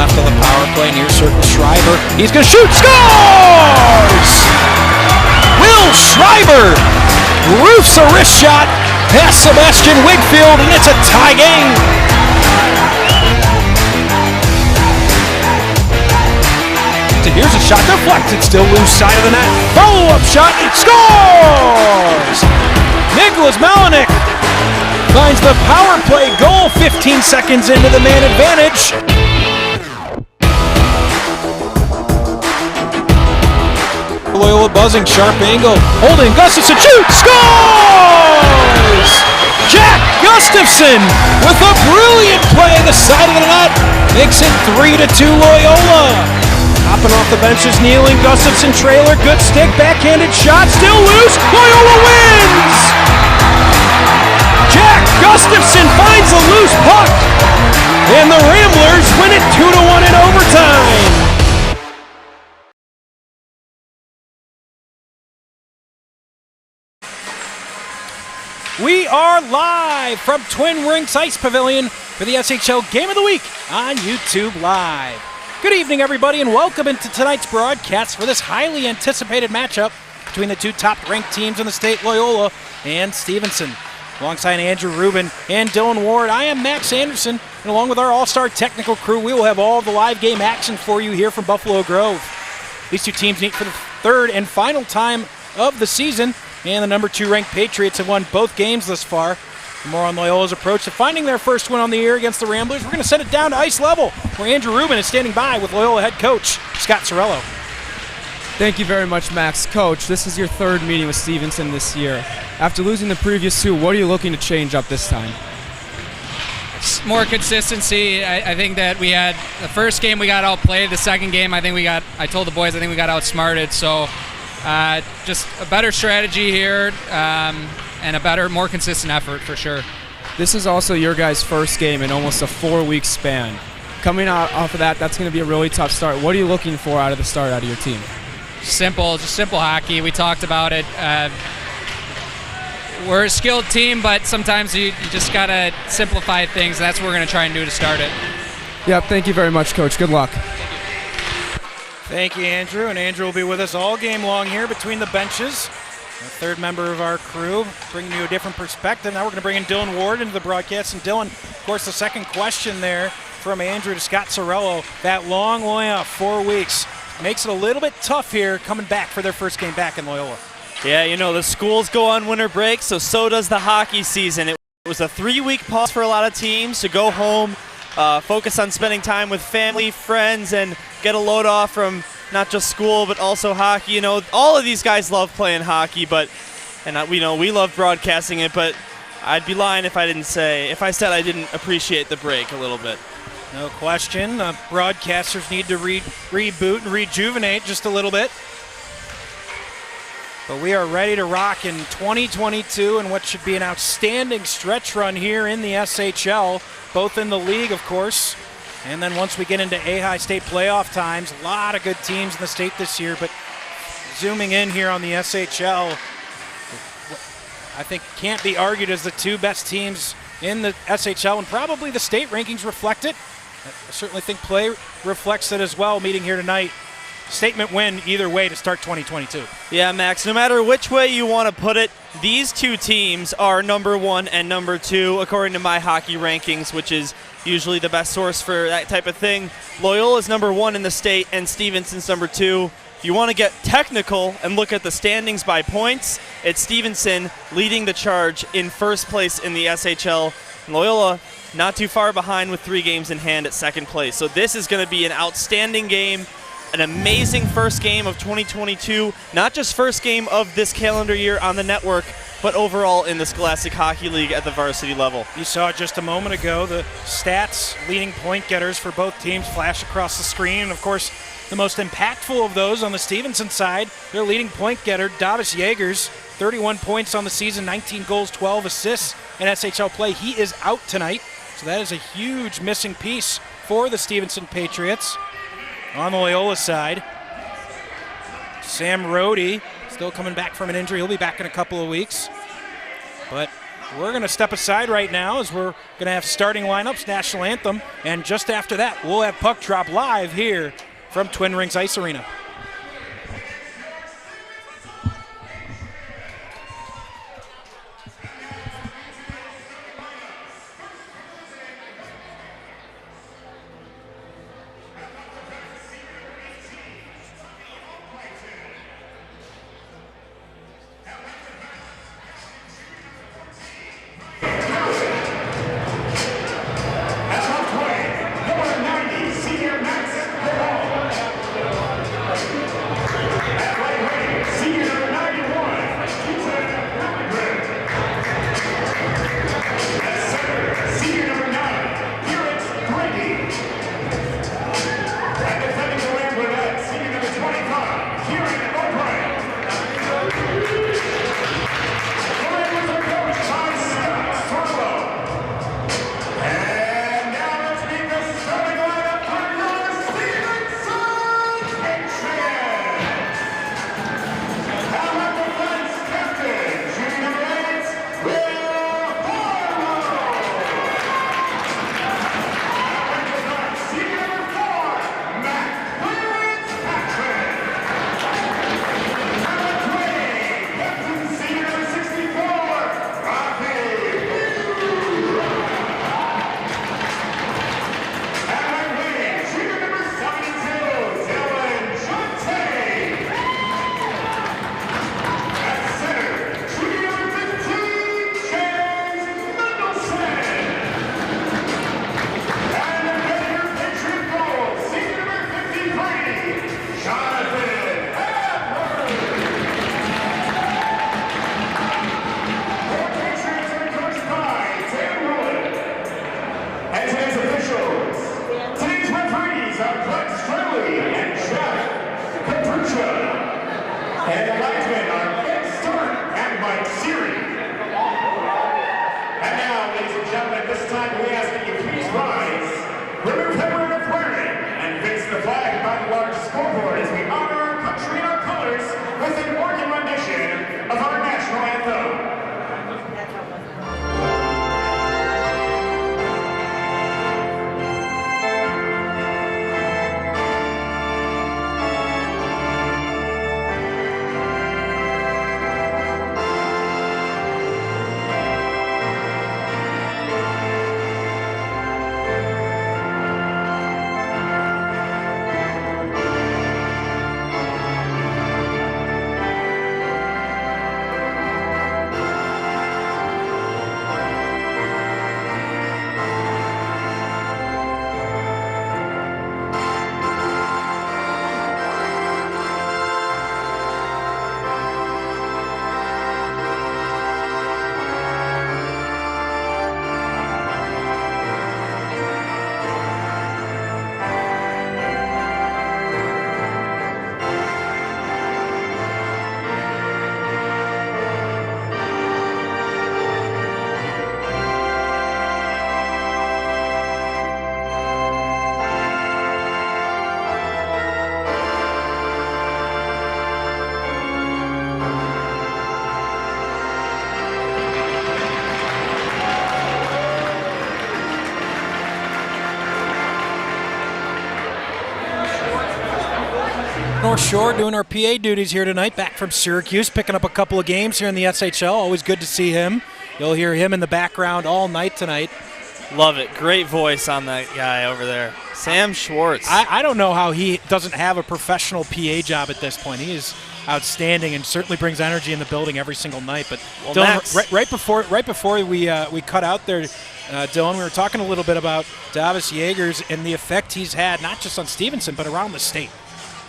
left of the power play, near circle Schreiber. He's going to shoot, scores! Will Schreiber roofs a wrist shot past Sebastian Wigfield, and it's a tie game. So here's a shot deflected, still loose side of the net. Follow-up shot, it scores! Nicholas Malinik finds the power play goal 15 seconds into the man advantage. Loyola buzzing, sharp angle, holding, Gustafson, shoot, scores! Jack Gustafson with a brilliant play, the side of the net, makes it 3-2 Loyola. Hopping off the benches, kneeling, Gustafson trailer, good stick, backhanded shot, still loose, Loyola wins! Jack Gustafson finds a loose puck, and the Ramblers win it 2-1 in overtime. We are live from Twin Rinks Ice Pavilion for the SHL Game of the Week on YouTube Live. Good evening, everybody, and welcome into tonight's broadcast for this highly anticipated matchup between the two top-ranked teams in the state, Loyola and Stevenson. Alongside Andrew Rubin and Dylan Ward, I am Max Anderson, and along with our all-star technical crew, we will have all the live game action for you here from Buffalo Grove. These two teams meet for the third and final time of the season, and the number 2 ranked Patriots have won both games thus far. For more on Loyola's approach to finding their first win on the year against the Ramblers, we're going to send it down to ice level, where Andrew Rubin is standing by with Loyola head coach Scott Sorello. Thank you very much, Max. Coach, this is your third meeting with Stevenson this year. After losing the previous 2, what are you looking to change up this time? More consistency. I think that we had the first game we got outplayed. The second game, I told the boys I think we got outsmarted. So just a better strategy here and a better, more consistent effort for sure. This is also your guys' first game in almost a 4-week span. Coming out off of that, that's going to be a really tough start. What are you looking for out of the start out of your team? Simple hockey. We talked about it. We're a skilled team, but sometimes you just got to simplify things. That's what we're going to try and do to start it. Yep, thank you very much, Coach. Good luck. Thank you, Andrew. And Andrew will be with us all game long here between the benches. A third member of our crew, bringing you a different perspective. Now we're going to bring in Dylan Ward into the broadcast. And Dylan, of course, the second question there from Andrew to Scott Sorello. That long layoff, 4 weeks, makes it a little bit tough here coming back for their first game back in Loyola. Yeah, you know, the schools go on winter break, so does the hockey season. It was a 3-week pause for a lot of teams to go home, focus on spending time with family, friends, and get a load off from not just school, but also hockey. You know, all of these guys love playing hockey, we love broadcasting it, but I'd be lying if I said I didn't appreciate the break a little bit. No question. Broadcasters need to reboot and rejuvenate just a little bit. But we are ready to rock in 2022 and what should be an outstanding stretch run here in the SHL, both in the league, of course, and then once we get into A-High State playoff times, a lot of good teams in the state this year. But zooming in here on the SHL, I think can't be argued as the 2 best teams in the SHL, and probably the state rankings reflect it. I certainly think play reflects it as well, meeting here tonight. Statement win either way to start 2022. Yeah, Max, no matter which way you want to put it, these 2 teams are number 1 and number 2 according to my hockey rankings, which is usually the best source for that type of thing. Loyola is number 1 in the state and Stevenson's number 2. If you want to get technical and look at the standings by points, it's Stevenson leading the charge in first place in the SHL. Loyola not too far behind with 3 games in hand at second place. So this is going to be an outstanding game. An amazing first game of 2022, not just first game of this calendar year on the network, but overall in the Scholastic Hockey League at the varsity level. You saw just a moment ago the stats, leading point getters for both teams flash across the screen. And of course, the most impactful of those on the Stevenson side, their leading point getter, Davis Yeagers, 31 points on the season, 19 goals, 12 assists in SHL play. He is out tonight, so that is a huge missing piece for the Stevenson Patriots. On the Loyola side, Sam Rohde still coming back from an injury. He'll be back in a couple of weeks. But we're going to step aside right now as we're going to have starting lineups, national anthem, and just after that, we'll have puck drop live here from Twin Rinks Ice Arena. North Shore doing our PA duties here tonight, back from Syracuse, picking up a couple of games here in the SHL. Always good to see him. You'll hear him in the background all night tonight. Love it. Great voice on that guy over there. Sam Schwartz. I don't know how he doesn't have a professional PA job at this point. He is outstanding and certainly brings energy in the building every single night. But well, Dylan, right before we cut out there, Dylan, we were talking a little bit about Davis Yeagers and the effect he's had, not just on Stevenson, but around the state.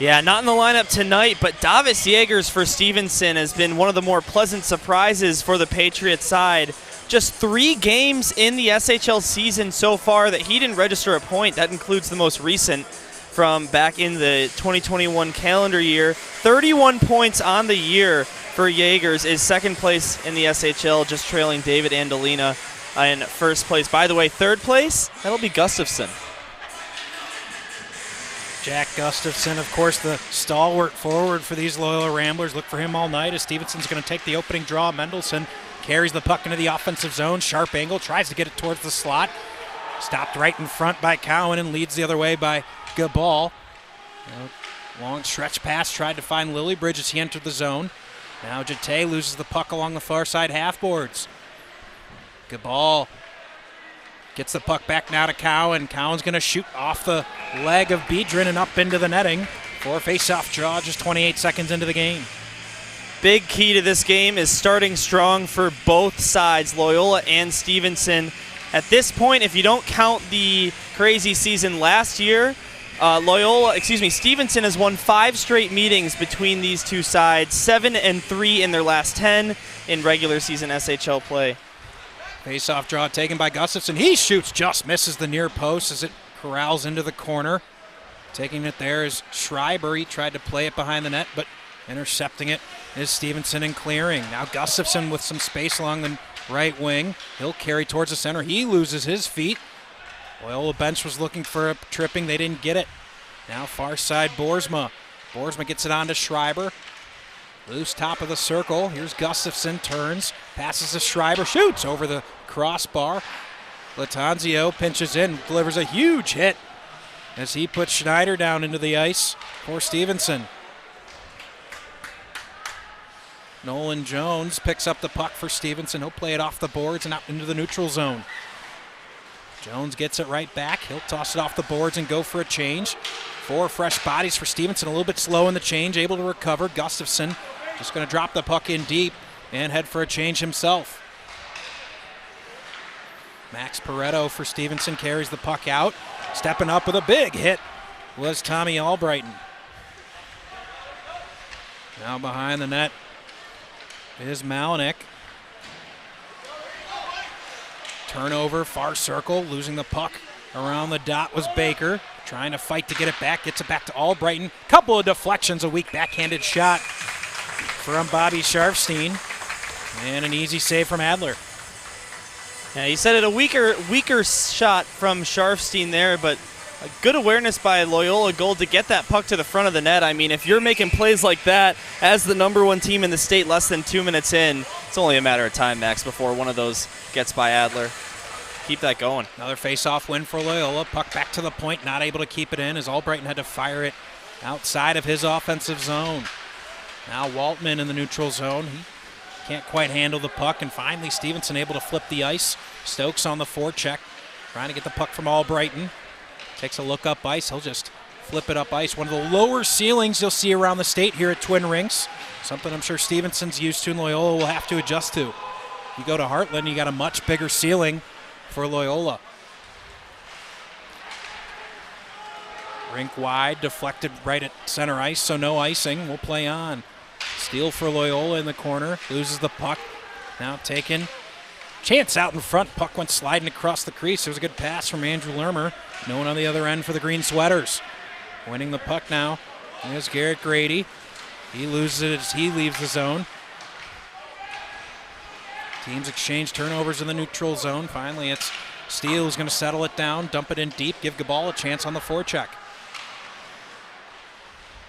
Yeah, not in the lineup tonight, but Davis Yeagers for Stevenson has been one of the more pleasant surprises for the Patriots side. Just 3 games in the SHL season so far that he didn't register a point. That includes the most recent from back in the 2021 calendar year. 31 points on the year for Yeagers is second place in the SHL, just trailing David Andolina in first place. By the way, third place, that'll be Gustafson. Jack Gustafson, of course, the stalwart forward for these Loyola Ramblers. Look for him all night as Stevenson's going to take the opening draw. Mendelson carries the puck into the offensive zone. Sharp angle, tries to get it towards the slot. Stopped right in front by Cowan and leads the other way by Gabal. Long stretch pass, tried to find Lillybridge as he entered the zone. Now Jete loses the puck along the far side half boards. Gabal gets the puck back now to Cowan. Cowan's going to shoot off the leg of Biedrin and up into the netting for a face-off draw just 28 seconds into the game. Big key to this game is starting strong for both sides, Loyola and Stevenson. At this point, if you don't count the crazy season last year, Stevenson has won 5 straight meetings between these two sides, 7-3 in their last 10 in regular season SHL play. Face-off draw taken by Gustafson. He shoots, just misses the near post as it corrals into the corner. Taking it there is Schreiber. He tried to play it behind the net, but intercepting it is Stevenson and clearing. Now Gustafson with some space along the right wing. He'll carry towards the center. He loses his feet. Loyola bench was looking for a tripping. They didn't get it. Now far side Boersma. Boersma gets it on to Schreiber. Loose top of the circle. Here's Gustafson. Turns. Passes to Schreiber. Shoots over the crossbar. Latanzio pinches in. Delivers a huge hit as he puts Schneider down into the ice for Stevenson. Nolan Jones picks up the puck for Stevenson. He'll play it off the boards and out into the neutral zone. Jones gets it right back. He'll toss it off the boards and go for a change. 4 fresh bodies for Stevenson. A little bit slow in the change, able to recover. Gustafson just going to drop the puck in deep and head for a change himself. Max Pareto for Stevenson carries the puck out. Stepping up with a big hit was Tommy Albrighton. Now behind the net is Malinek. Turnover, far circle, losing the puck. Around the dot was Baker, trying to fight to get it back, gets it back to Albrighton. Couple of deflections, a weak backhanded shot from Bobby Sharfstein, and an easy save from Adler. Yeah, he said it a weaker shot from Sharfstein there, but a good awareness by Loyola Gold to get that puck to the front of the net. I mean, if you're making plays like that as the #1 team in the state less than 2 minutes in, it's only a matter of time, Max, before one of those gets by Adler. Keep that going. Another face-off win for Loyola. Puck back to the point, not able to keep it in as Albrighton had to fire it outside of his offensive zone. Now Waltman in the neutral zone. He can't quite handle the puck, and finally Stevenson able to flip the ice. Stokes on the forecheck, trying to get the puck from Albrighton. Takes a look up ice. He'll just flip it up ice. One of the lower ceilings you'll see around the state here at Twin Rinks. Something I'm sure Stevenson's used to and Loyola will have to adjust to. You go to Heartland, you got a much bigger ceiling for Loyola. Rink wide, deflected right at center ice, so no icing. We'll play on. Steal for Loyola in the corner. Loses the puck. Now taken. Chance out in front. Puck went sliding across the crease. There was a good pass from Andrew Lermer. No one on the other end for the Green Sweaters. Winning the puck now. There's Garrett Grady. He loses it as he leaves the zone. Teams exchange turnovers in the neutral zone. Finally, it's Steele who's going to settle it down, dump it in deep, give Gabal a chance on the forecheck.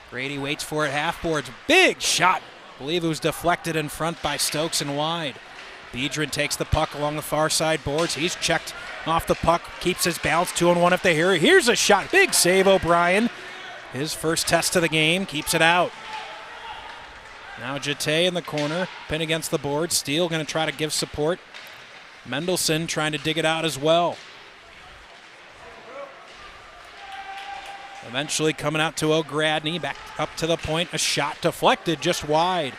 Grady waits for it, half boards. Big shot. I believe it was deflected in front by Stokes and wide. Biedrin takes the puck along the far side boards. He's checked off the puck, keeps his balance, 2-on-1 if they hear it. Here's a shot. Big save, O'Brien. His first test of the game, keeps it out. Now Jete in the corner, pin against the board. Steele going to try to give support. Mendelson trying to dig it out as well. Eventually coming out to O'Gradney, back up to the point. A shot deflected just wide.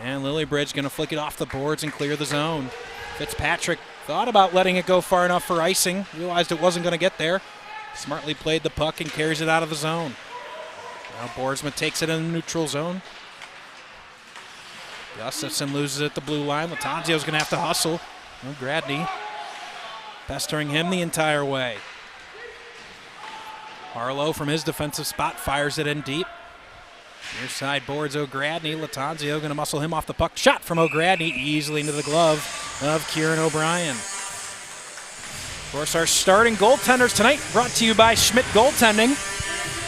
And Lillybridge going to flick it off the boards and clear the zone. Fitzpatrick thought about letting it go far enough for icing. Realized it wasn't going to get there. Smartly played the puck and carries it out of the zone. Now Boersma takes it in the neutral zone. Gustafson loses it at the blue line. Latanzio's going to have to hustle. O'Gradney pestering him the entire way. Harlow from his defensive spot fires it in deep. Near side boards O'Gradney. Latanzio going to muscle him off the puck. Shot from O'Gradney easily into the glove of Kieran O'Brien. Of course, our starting goaltenders tonight brought to you by Schmidt Goaltending.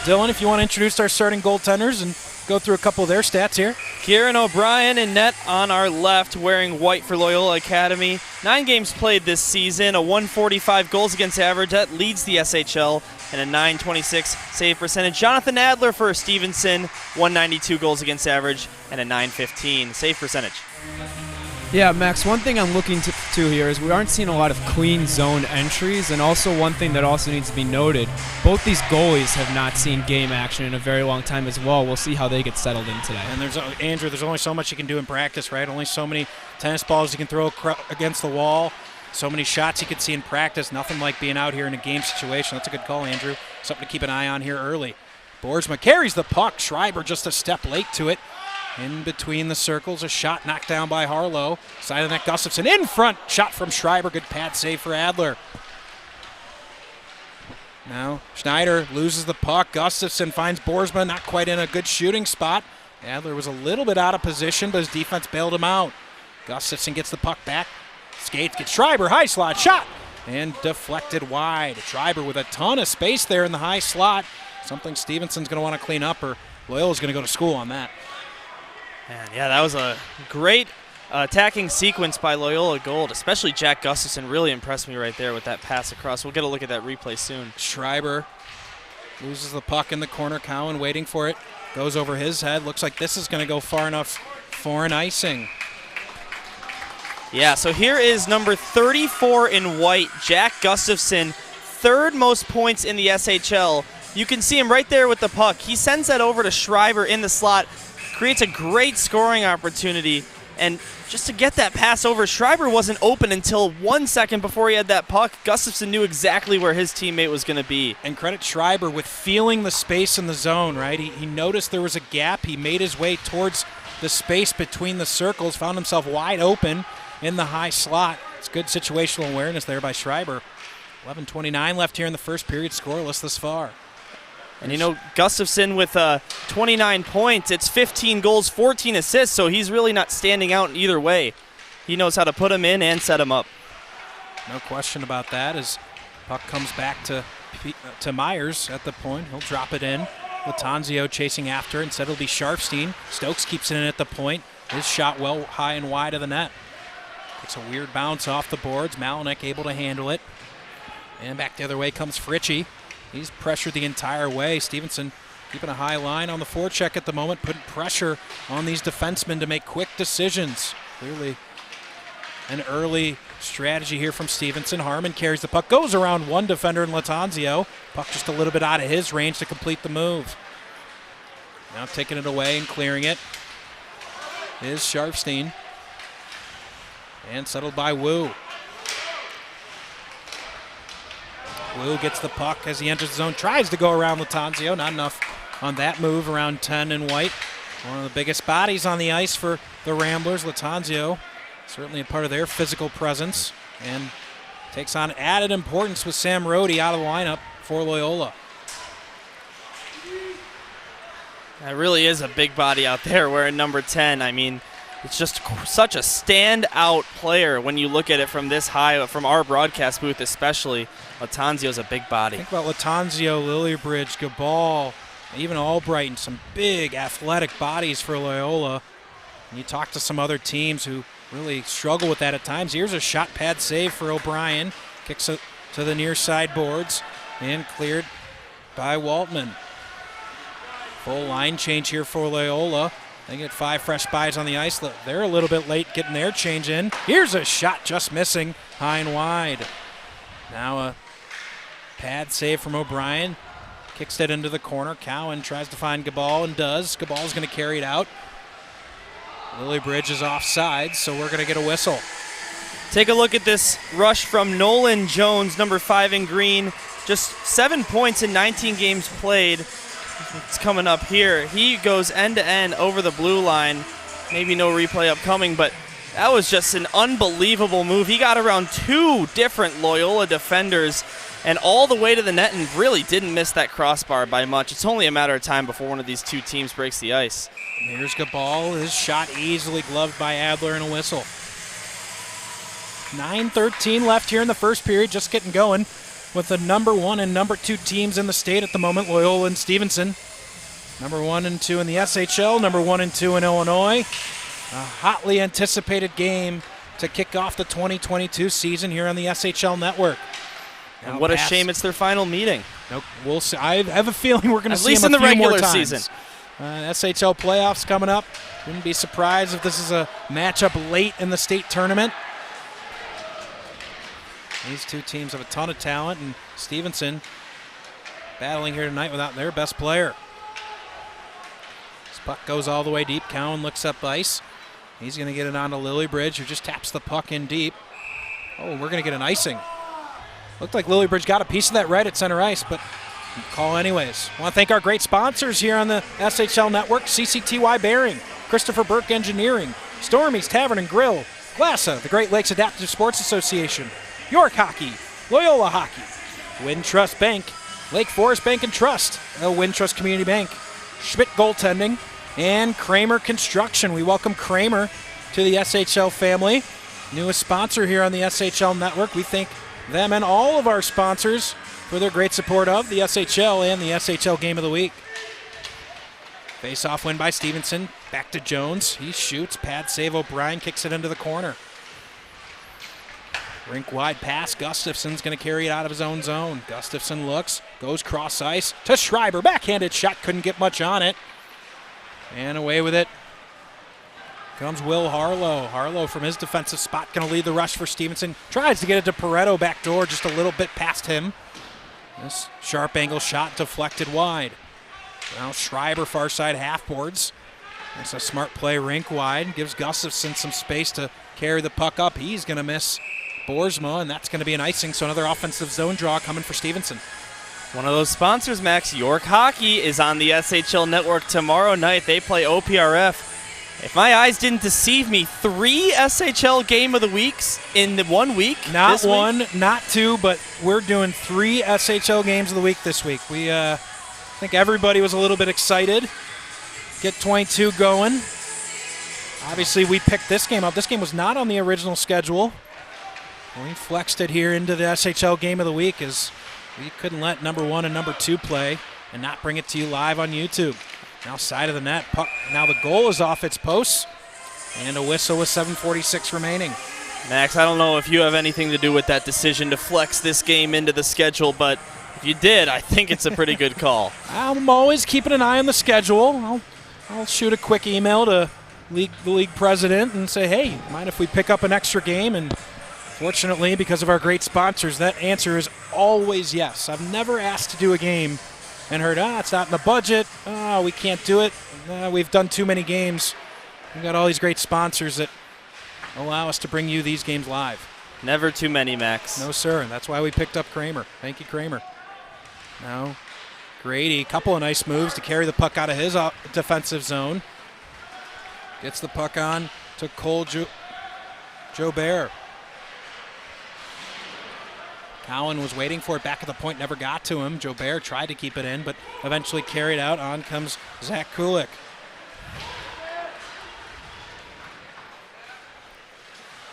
Dylan, if you want to introduce our starting goaltenders and go through a couple of their stats here. Kieran O'Brien in net on our left, wearing white for Loyola Academy. 9 games played this season, a 145 goals against average. That leads the SHL, and a 926 save percentage. Jonathan Adler for Stevenson, 192 goals against average, and a 915 save percentage. Yeah, Max, one thing I'm looking to here is we aren't seeing a lot of clean zone entries, and also one thing that also needs to be noted, both these goalies have not seen game action in a very long time as well. We'll see how they get settled in today. And Andrew, there's only so much you can do in practice, right? Only so many tennis balls you can throw against the wall, so many shots you can see in practice. Nothing like being out here in a game situation. That's a good call, Andrew. Something to keep an eye on here early. Boersma carries the puck. Schreiber just a step late to it. In between the circles, a shot knocked down by Harlow. Side of the net, Gustafson in front. Shot from Schreiber. Good pad save for Adler. Now Schneider loses the puck. Gustafson finds Boersma, not quite in a good shooting spot. Adler was a little bit out of position, but his defense bailed him out. Gustafson gets the puck back. Skates, gets Schreiber, high slot, shot! And deflected wide. Schreiber with a ton of space there in the high slot. Something Stevenson's going to want to clean up, or Loyola's going to go to school on that. And yeah, that was a great attacking sequence by Loyola Gold, especially Jack Gustafson. Really impressed me right there with that pass across. We'll get a look at that replay soon. Schreiber loses the puck in the corner. Cowan waiting for it. Goes over his head. Looks like this is going to go far enough for an icing. Yeah, so here is number 34 in white, Jack Gustafson, third most points in the SHL. You can see him right there with the puck. He sends that over to Schreiber in the slot, creates a great scoring opportunity, and just to get that pass over, Schreiber wasn't open until 1 second before he had that puck. Gustafson knew exactly where his teammate was going to be. And credit Schreiber with feeling the space in the zone, right? He noticed there was a gap. He made his way towards the space between the circles, found himself wide open in the high slot. It's good situational awareness there by Schreiber. 11:29 left here in the first period, scoreless thus far. And you know, Gustafson with 29 points, it's 15 goals, 14 assists, so he's really not standing out in either way. He knows how to put him in and set him up. No question about that. As puck comes back to Myers at the point, he'll drop it in. Latanzio chasing after, instead it'll be Sharfstein. Stokes keeps it in at the point. His shot well high and wide of the net. Takes a weird bounce off the boards. Malinek able to handle it. And back the other way comes Fritchie. He's pressured the entire way. Stevenson keeping a high line on the forecheck at the moment, putting pressure on these defensemen to make quick decisions. Clearly an early strategy here from Stevenson. Harmon carries the puck, goes around one defender in Latanzio. Puck just a little bit out of his range to complete the move. Now taking it away and clearing it is Sharfstein. And settled by Wu. Wu gets the puck as he enters the zone, tries to go around Latanzio. Not enough on that move around 10 in white. One of the biggest bodies on the ice for the Ramblers. Latanzio, certainly a part of their physical presence, and takes on added importance with Sam Rohde out of the lineup for Loyola. That really is a big body out there wearing number 10. I mean, it's just such a standout player when you look at it from this high, from our broadcast booth especially. Latanzio's a big body. Think about Latanzio, Lillybridge, Gabal, even Albright, some big athletic bodies for Loyola. And you talk to some other teams who really struggle with that at times. Here's a shot pad save for O'Brien. Kicks it to the near side boards and cleared by Waltman. Full line change here for Loyola. They get 5 fresh buys on the ice. They're a little bit late getting their change in. Here's a shot just missing, high and wide. Now a pad save from O'Brien. Kicks it into the corner. Cowan tries to find Gabal and does. Gabal's going to carry it out. Lillybridge is offside, so we're going to get a whistle. Take a look at this rush from Nolan Jones, number 5 in green. Just 7 points in 19 games played. It's coming up here. He goes end-to-end over the blue line. Maybe no replay upcoming, but that was just an unbelievable move. He got around 2 different Loyola defenders and all the way to the net and really didn't miss that crossbar by much. It's only a matter of time before one of these 2 teams breaks the ice. And here's Gabal. His shot easily gloved by Adler and a whistle. 9:13 left here in the first period, just getting going with the number 1 and number 2 teams in the state at the moment, Loyola and Stevenson. Number 1 and 2 in the SHL, number 1 and 2 in Illinois. A hotly anticipated game to kick off the 2022 season here on the SHL network. And what a shame it's their final meeting. Nope, we'll see. I have a feeling we're going to see least them in the a few more regular times. season. SHL playoffs coming up. Wouldn't be surprised if this is a matchup late in the state tournament. These two teams have a ton of talent, and Stevenson battling here tonight without their best player. This puck goes all the way deep. Cowan looks up ice. He's going to get it onto Lillybridge, who just taps the puck in deep. Oh, we're going to get an icing. Looked like Lillybridge got a piece of that right at center ice, but call anyways. Want to thank our great sponsors here on the SHL Network: CCTY Bearing, Christopher Burke Engineering, Stormy's Tavern and Grill, Glassa, the Great Lakes Adaptive Sports Association, York Hockey, Loyola Hockey, Wintrust Bank, Lake Forest Bank and Trust, Wintrust Community Bank, Schmidt Goaltending, and Kramer Construction. We welcome Kramer to the SHL family. Newest sponsor here on the SHL Network. We thank them and all of our sponsors for their great support of the SHL and the SHL Game of the Week. Face-off win by Stevenson. Back to Jones. He shoots. Pad save. O'Brien kicks it into the corner. Rink wide pass. Gustafson's going to carry it out of his own zone. Gustafson looks. Goes cross ice to Schreiber. Backhanded shot. Couldn't get much on it. And away with it comes Will Harlow. Harlow from his defensive spot going to lead the rush for Stevenson. Tries to get it to Pareto back door, just a little bit past him. This sharp angle shot deflected wide. Now Schreiber far side half boards. That's a smart play rink wide. Gives Gustafson some space to carry the puck up. He's going to miss Boersma, and that's going to be an icing, so another offensive zone draw coming for Stevenson. One of those sponsors, Max. York Hockey is on the SHL Network tomorrow night. They play OPRF. If my eyes didn't deceive me, 3 SHL Game of the Weeks in the 1 week. Not one, not 2, but we're doing 3 SHL Games of the Week this week. We think everybody was a little bit excited. Get 22 going. Obviously, we picked this game up. This game was not on the original schedule. We flexed it here into the SHL Game of the Week as we couldn't let number 1 and number 2 play and not bring it to you live on YouTube. Now side of the net. Puck. Now the goal is off its posts. And a whistle with 7:46 remaining. Max, I don't know if you have anything to do with that decision to flex this game into the schedule, but if you did, I think it's a pretty good call. I'm always keeping an eye on the schedule. I'll shoot a quick email to the league president and say, hey, mind if we pick up an extra game? And fortunately, because of our great sponsors, that answer is always yes. I've never asked to do a game and heard, it's not in the budget, we can't do it, we've done too many games. We've got all these great sponsors that allow us to bring you these games live. Never too many, Max. No, sir, and that's why we picked up Kramer. Thank you, Kramer. Now, Grady, a couple of nice moves to carry the puck out of his defensive zone. Gets the puck on to Cole Jobert. Cowan was waiting for it back at the point, never got to him. Jobert tried to keep it in, but eventually carried out. On comes Zach Kulik.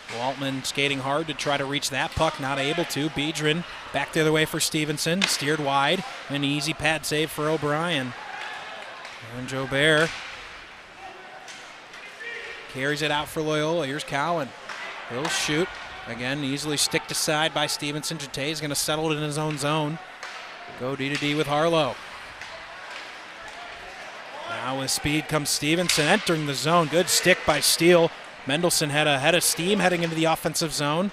Waltman skating hard to try to reach that puck, not able to. Biedron back the other way for Stevenson, steered wide. An easy pad save for O'Brien. And Jobert carries it out for Loyola. Here's Cowan. He'll shoot. Again, easily sticked aside by Stevenson. Jate is going to settle it in his own zone. Go D-to-D with Harlow. Now with speed comes Stevenson entering the zone. Good stick by Steele. Mendelson had a head of steam heading into the offensive zone.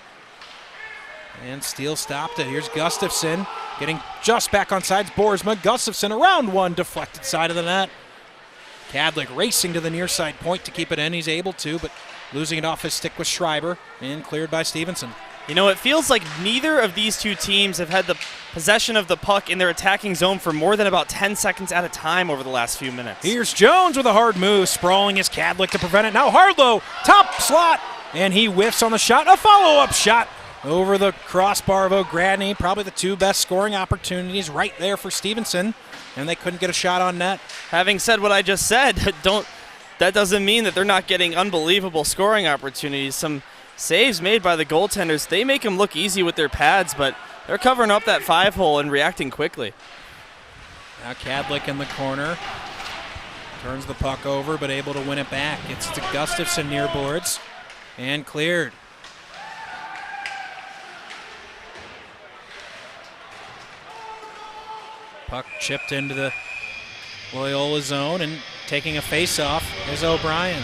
And Steele stopped it. Here's Gustafson getting just back on sides. Boersma. Gustafson around one, deflected side of the net. Kadlik racing to the near side point to keep it in. He's able to, but losing it off his stick with Schreiber and cleared by Stevenson. You know, it feels like neither of these two teams have had the possession of the puck in their attacking zone for more than about 10 seconds at a time over the last few minutes. Here's Jones with a hard move, sprawling his Kadlik to prevent it. Now Harlow, top slot, and he whiffs on the shot. A follow-up shot over the crossbar of O'Gradney. Probably the 2 best scoring opportunities right there for Stevenson, and they couldn't get a shot on net. Having said what I just said, that doesn't mean that they're not getting unbelievable scoring opportunities. Some saves made by the goaltenders. They make them look easy with their pads, but they're covering up that 5-hole and reacting quickly. Now Kadlik in the corner. Turns the puck over, but able to win it back. Gets it to Gustafson near boards and cleared. Puck chipped into the Loyola zone and taking a face-off is O'Brien.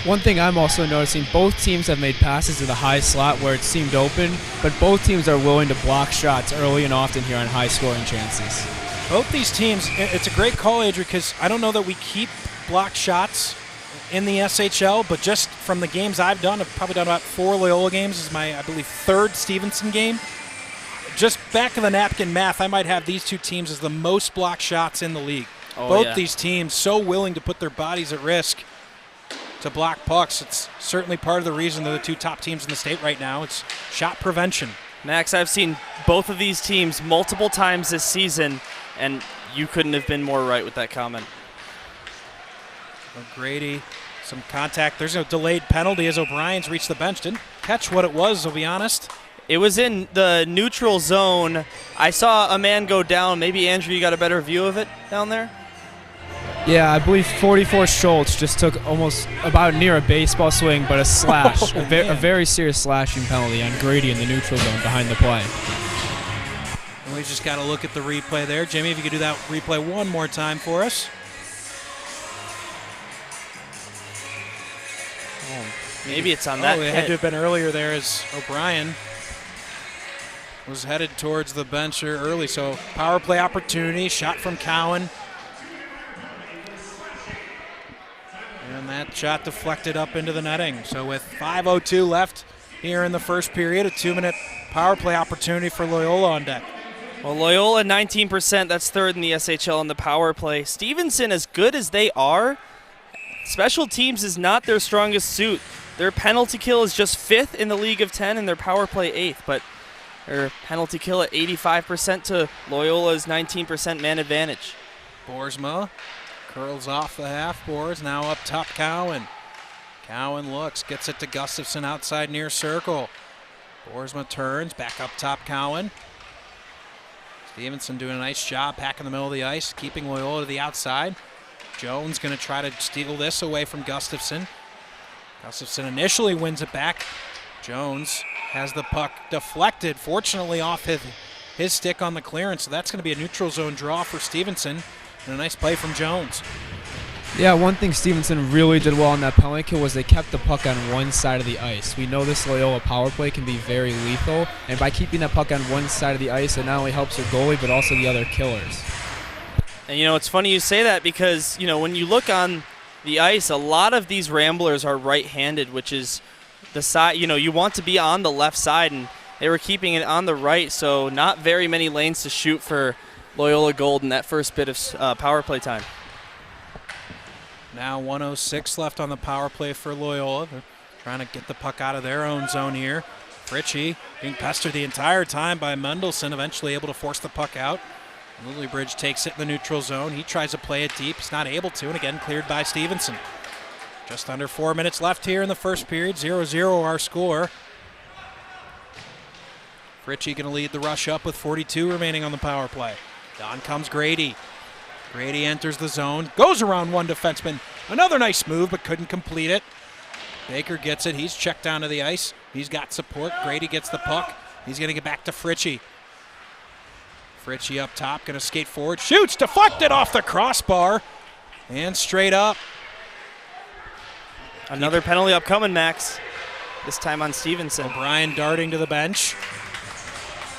One thing I'm also noticing, both teams have made passes to the high slot where it seemed open, but both teams are willing to block shots early and often here on high-scoring chances. Both these teams, it's a great call, Adrian, because I don't know that we keep block shots in the SHL, but just from the games I've done, I've probably done about 4 Loyola games. This is my, I believe, 3rd Stevenson game. Just back of the napkin math, I might have these two teams as the most block shots in the league. Both these teams so willing to put their bodies at risk to block pucks. It's certainly part of the reason they're the 2 top teams in the state right now. It's shot prevention. Max, I've seen both of these teams multiple times this season, and you couldn't have been more right with that comment. O'Grady, some contact. There's a delayed penalty as O'Brien's reached the bench. Didn't catch what it was, I'll be honest. It was in the neutral zone. I saw a man go down. Maybe, Andrew, you got a better view of it down there? Yeah, I believe 44 Schultz just took almost about near a baseball swing, but a slash, a very serious slashing penalty on Grady in the neutral zone behind the play. And we just got to look at the replay there. Jimmy, if you could do that replay one more time for us. Maybe it's on that it hit. had to have been earlier there as O'Brien was headed towards the bench here early. So power play opportunity, shot from Cowan. And that shot deflected up into the netting. So with 5:02 left here in the first period, a 2-minute power play opportunity for Loyola on deck. Well, Loyola 19%, that's 3rd in the SHL in the power play. Stevenson, as good as they are, special teams is not their strongest suit. Their penalty kill is just 5th in the league of 10 and their power play 8th, but their penalty kill at 85% to Loyola's 19% man advantage. Boersma curls off the half boards, now up top Cowan. Cowan looks, gets it to Gustafson outside near circle. Boersma turns, back up top Cowan. Stevenson doing a nice job back in the middle of the ice, keeping Loyola to the outside. Jones going to try to steal this away from Gustafson. Gustafson initially wins it back. Jones has the puck deflected, fortunately off his stick on the clearance, so that's going to be a neutral zone draw for Stevenson, and a nice play from Jones. Yeah, one thing Stevenson really did well on that penalty kill was they kept the puck on one side of the ice. We know this Loyola power play can be very lethal, and by keeping that puck on one side of the ice, it not only helps their goalie, but also the other killers. And, it's funny you say that because, when you look on the ice, a lot of these Ramblers are right-handed, which is the side, you want to be on the left side, and they were keeping it on the right, so not very many lanes to shoot for Loyola Gold in that first bit of power play time. Now 1:06 left on the power play for Loyola. They're trying to get the puck out of their own zone here. Fritchie being pestered the entire time by Mendelson, eventually able to force the puck out. Lillybridge takes it in the neutral zone. He tries to play it deep. He's not able to, and again cleared by Stevenson. Just under 4 minutes left here in the first period. 0-0 our score. Fritchie going to lead the rush up with 42 remaining on the power play. Down comes Grady. Grady enters the zone, goes around one defenseman. Another nice move, but couldn't complete it. Baker gets it. He's checked down to the ice. He's got support. Grady gets the puck. He's going to get back to Fritchie. Fritchie up top, going to skate forward. Shoots, deflected off the crossbar, and straight up. Another penalty upcoming, Max. This time on Stevenson. O'Brien darting to the bench.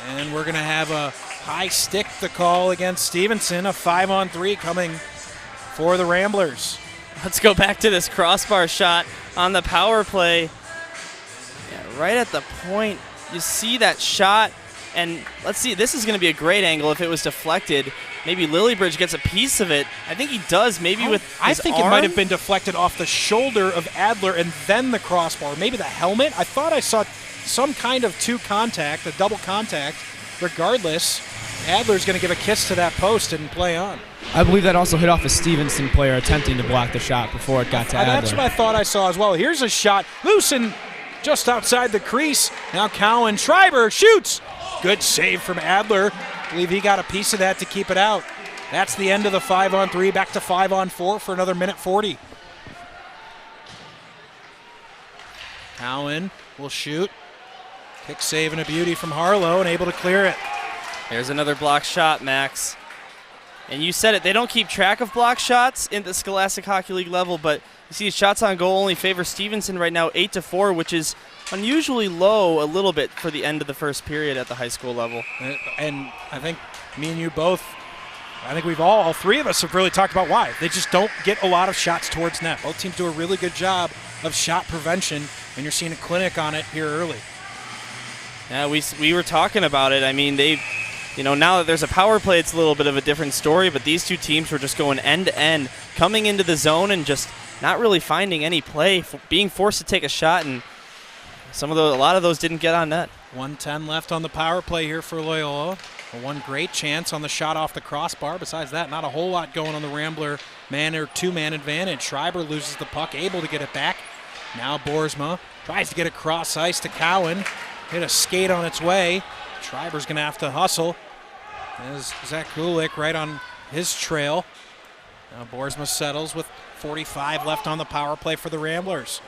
And we're going to have a high stick to call against Stevenson. A 5-on-3 coming for the Ramblers. Let's go back to this crossbar shot on the power play. Yeah, right at the point, you see that shot. And let's see, this is going to be a great angle if it was deflected. Maybe Lillybridge gets a piece of it. I think he does, maybe with his I think arm. It might have been deflected off the shoulder of Adler and then the crossbar. Maybe the helmet. I thought I saw some kind of a double contact. Regardless, Adler's going to give a kiss to that post and play on. I believe that also hit off a Stevenson player attempting to block the shot before it got to Adler. That's what I thought I saw as well. Here's a shot. Loosen just outside the crease. Now Cowan. Schreiber shoots. Good save from Adler. I believe he got a piece of that to keep it out. That's the end of the 5-on-3. Back to 5-on-4 for another minute 40. Cowan will shoot. Kick save and a beauty from Harlow and able to clear it. There's another block shot, Max. And you said it, they don't keep track of block shots in the Scholastic Hockey League level, but you see shots on goal only favor Stevenson right now 8-4, which is unusually low a little bit for the end of the first period at the high school level. And I think me and you both, I think we've all three of us have really talked about why. They just don't get a lot of shots towards net. Both teams do a really good job of shot prevention, and you're seeing a clinic on it here early. Yeah, we were talking about it. I mean, now that there's a power play, it's a little bit of a different story, but these two teams were just going end to end, coming into the zone and just not really finding any play, being forced to take a shot, and a lot of those didn't get on net. 1:10 left on the power play here for Loyola. One great chance on the shot off the crossbar. Besides that, not a whole lot going on the Rambler man or two-man advantage. Schreiber loses the puck, able to get it back. Now Boersma tries to get across ice to Cowan. Hit a skate on its way. Schreiber's going to have to hustle. There's Zach Gulick right on his trail. Now Boersma settles with 45 left on the power play for the Ramblers.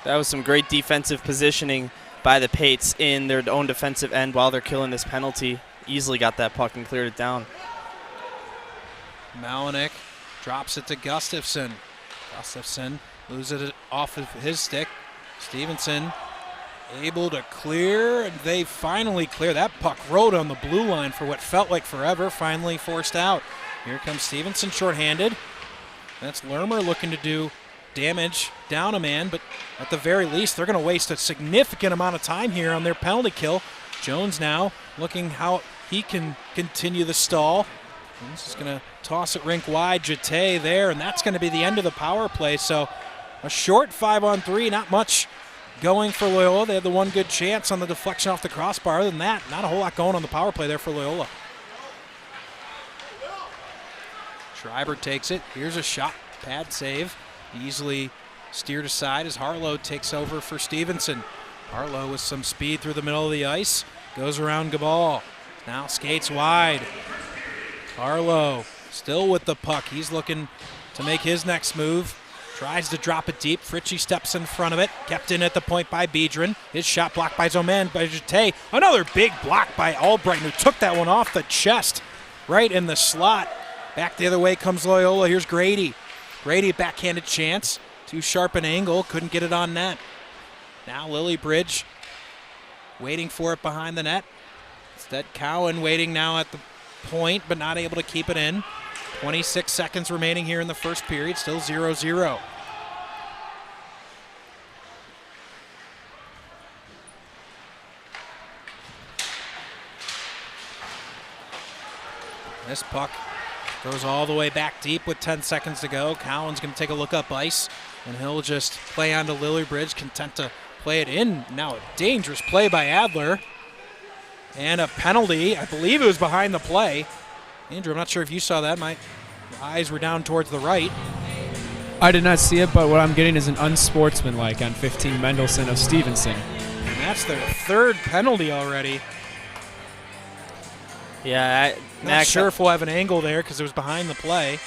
That was some great defensive positioning by the Pates in their own defensive end while they're killing this penalty. Easily got that puck and cleared it down. Malinik drops it to Gustafson. Gustafson loses it off of his stick. Stevenson able to clear, and they finally clear. That puck rode on the blue line for what felt like forever, finally forced out. Here comes Stevenson shorthanded. That's Lermer looking to do damage down a man, but at the very least, they're going to waste a significant amount of time here on their penalty kill. Jones now looking how he can continue the stall. And this is going to toss it rink wide. Jete there, and that's going to be the end of the power play. So a short 5-on-3, not much going for Loyola. They had the one good chance on the deflection off the crossbar. Other than that, not a whole lot going on the power play there for Loyola. Schreiber takes it. Here's a shot. Pad save. Easily steered aside as Harlow takes over for Stevenson. Harlow with some speed through the middle of the ice. Goes around Gabal. Now skates wide. Harlow still with the puck. He's looking to make his next move. Tries to drop it deep. Fritchie steps in front of it. Kept in at the point by Biedron. His shot blocked by his own man, by Jete. Another big block by Albright, who took that one off the chest right in the slot. Back the other way comes Loyola. Here's Grady. Grady, backhanded chance. Too sharp an angle. Couldn't get it on net. Now Lillybridge waiting for it behind the net. Instead, Cowan waiting now at the point, but not able to keep it in. 26 seconds remaining here in the first period, still 0-0. This puck goes all the way back deep with 10 seconds to go. Cowan's going to take a look up ice, and he'll just play onto Lillybridge, content to play it in. Now a dangerous play by Adler. And a penalty. I believe it was behind the play. Andrew, I'm not sure if you saw that. My eyes were down towards the right. I did not see it, but what I'm getting is an unsportsmanlike on 15 Mendelson of Stevenson. And that's their third penalty already. Yeah, Not sure if we'll have an angle there because it was behind the play.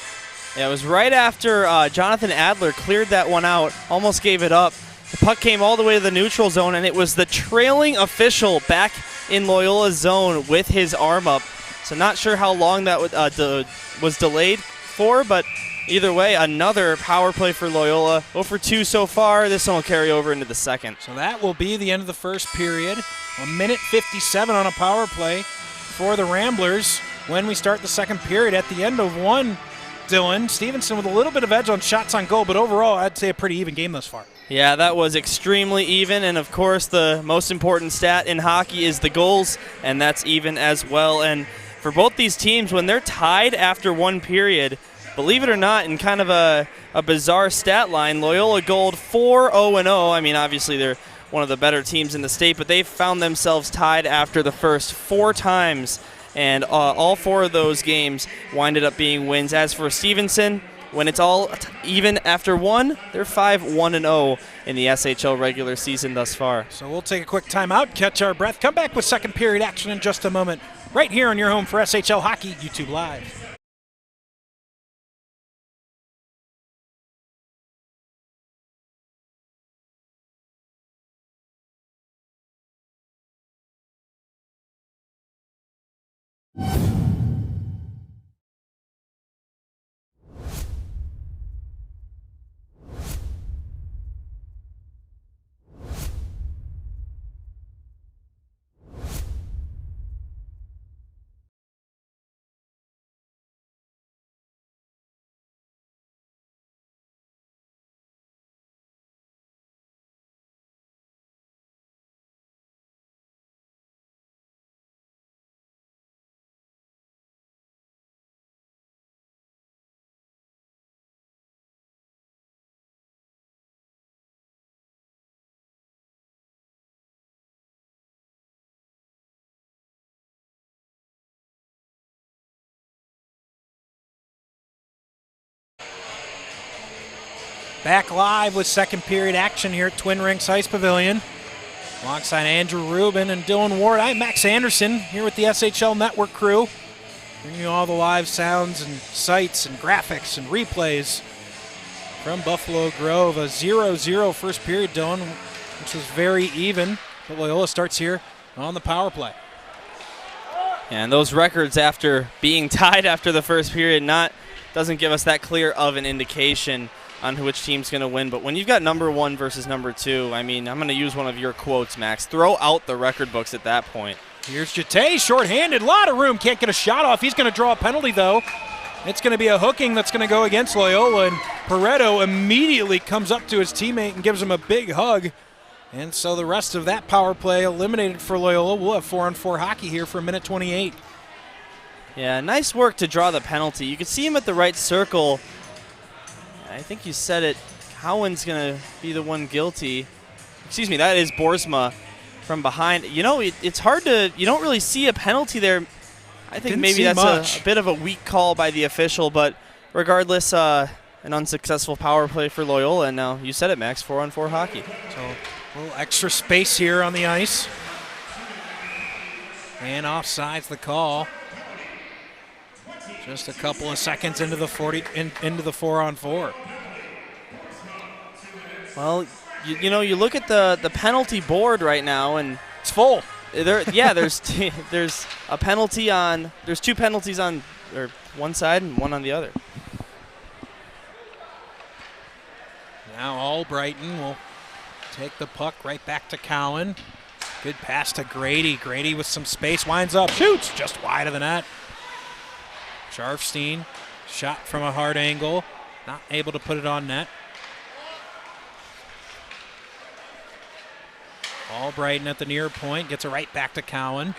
Yeah, it was right after Jonathan Adler cleared that one out, almost gave it up. The puck came all the way to the neutral zone, and it was the trailing official back in Loyola's zone with his arm up. So not sure how long that was delayed for, but either way, another power play for Loyola. 0 for 2 so far. This one will carry over into the second. So that will be the end of the first period. 1:57 on a power play for the Ramblers when we start the second period. At the end of one, Dylan, Stevenson with a little bit of edge on shots on goal, but overall, I'd say a pretty even game thus far. Yeah, that was extremely even, and of course, the most important stat in hockey is the goals, and that's even as well. And for both these teams, when they're tied after one period, believe it or not, in kind of a bizarre stat line, Loyola goaled 4-0-0. I mean, obviously, they're one of the better teams in the state, but they've found themselves tied after the first 4 times, and all 4 of those games winded up being wins. As for Stevenson, when it's all even after one, they're 5-1-0 in the SHL regular season thus far. So we'll take a quick timeout, catch our breath, come back with second period action in just a moment, right here on your home for SHL Hockey YouTube Live. Back live with second period action here at Twin Rinks Ice Pavilion. Alongside Andrew Rubin and Dylan Ward, I'm Max Anderson here with the SHL Network crew, bringing you all the live sounds and sights and graphics and replays from Buffalo Grove. A 0-0 first period, Dylan, which was very even, but Loyola starts here on the power play. And those records after being tied after the first period doesn't give us that clear of an indication on which team's going to win. But when you've got number 1 versus number 2, I mean, I'm going to use one of your quotes, Max. Throw out the record books at that point. Here's Jate, shorthanded, lot of room, can't get a shot off. He's going to draw a penalty, though. It's going to be a hooking that's going to go against Loyola, and Pareto immediately comes up to his teammate and gives him a big hug. And so the rest of that power play eliminated for Loyola. We'll have 4-on-4 hockey here for a minute 28. Yeah, nice work to draw the penalty. You can see him at the right circle. I think you said it. Cowan's going to be the one guilty. Excuse me, that is Boersma from behind. You know, it's hard to – you don't really see a penalty there. I think maybe that's a bit of a weak call by the official, but regardless, an unsuccessful power play for Loyola. And now you said it, Max, 4-on-4 hockey. So a little extra space here on the ice. And offsides the call. Just a couple of seconds into the 4-on-4. Well, you look at the penalty board right now, and it's full. There's a penalty on. There's 2 penalties on one side and one on the other. Now Albrighton will take the puck right back to Cowan. Good pass to Grady. Grady with some space, winds up, shoots just wide of the net. Sharfstein, shot from a hard angle, not able to put it on net. Albrighton at the near point, gets it right back to Cowan.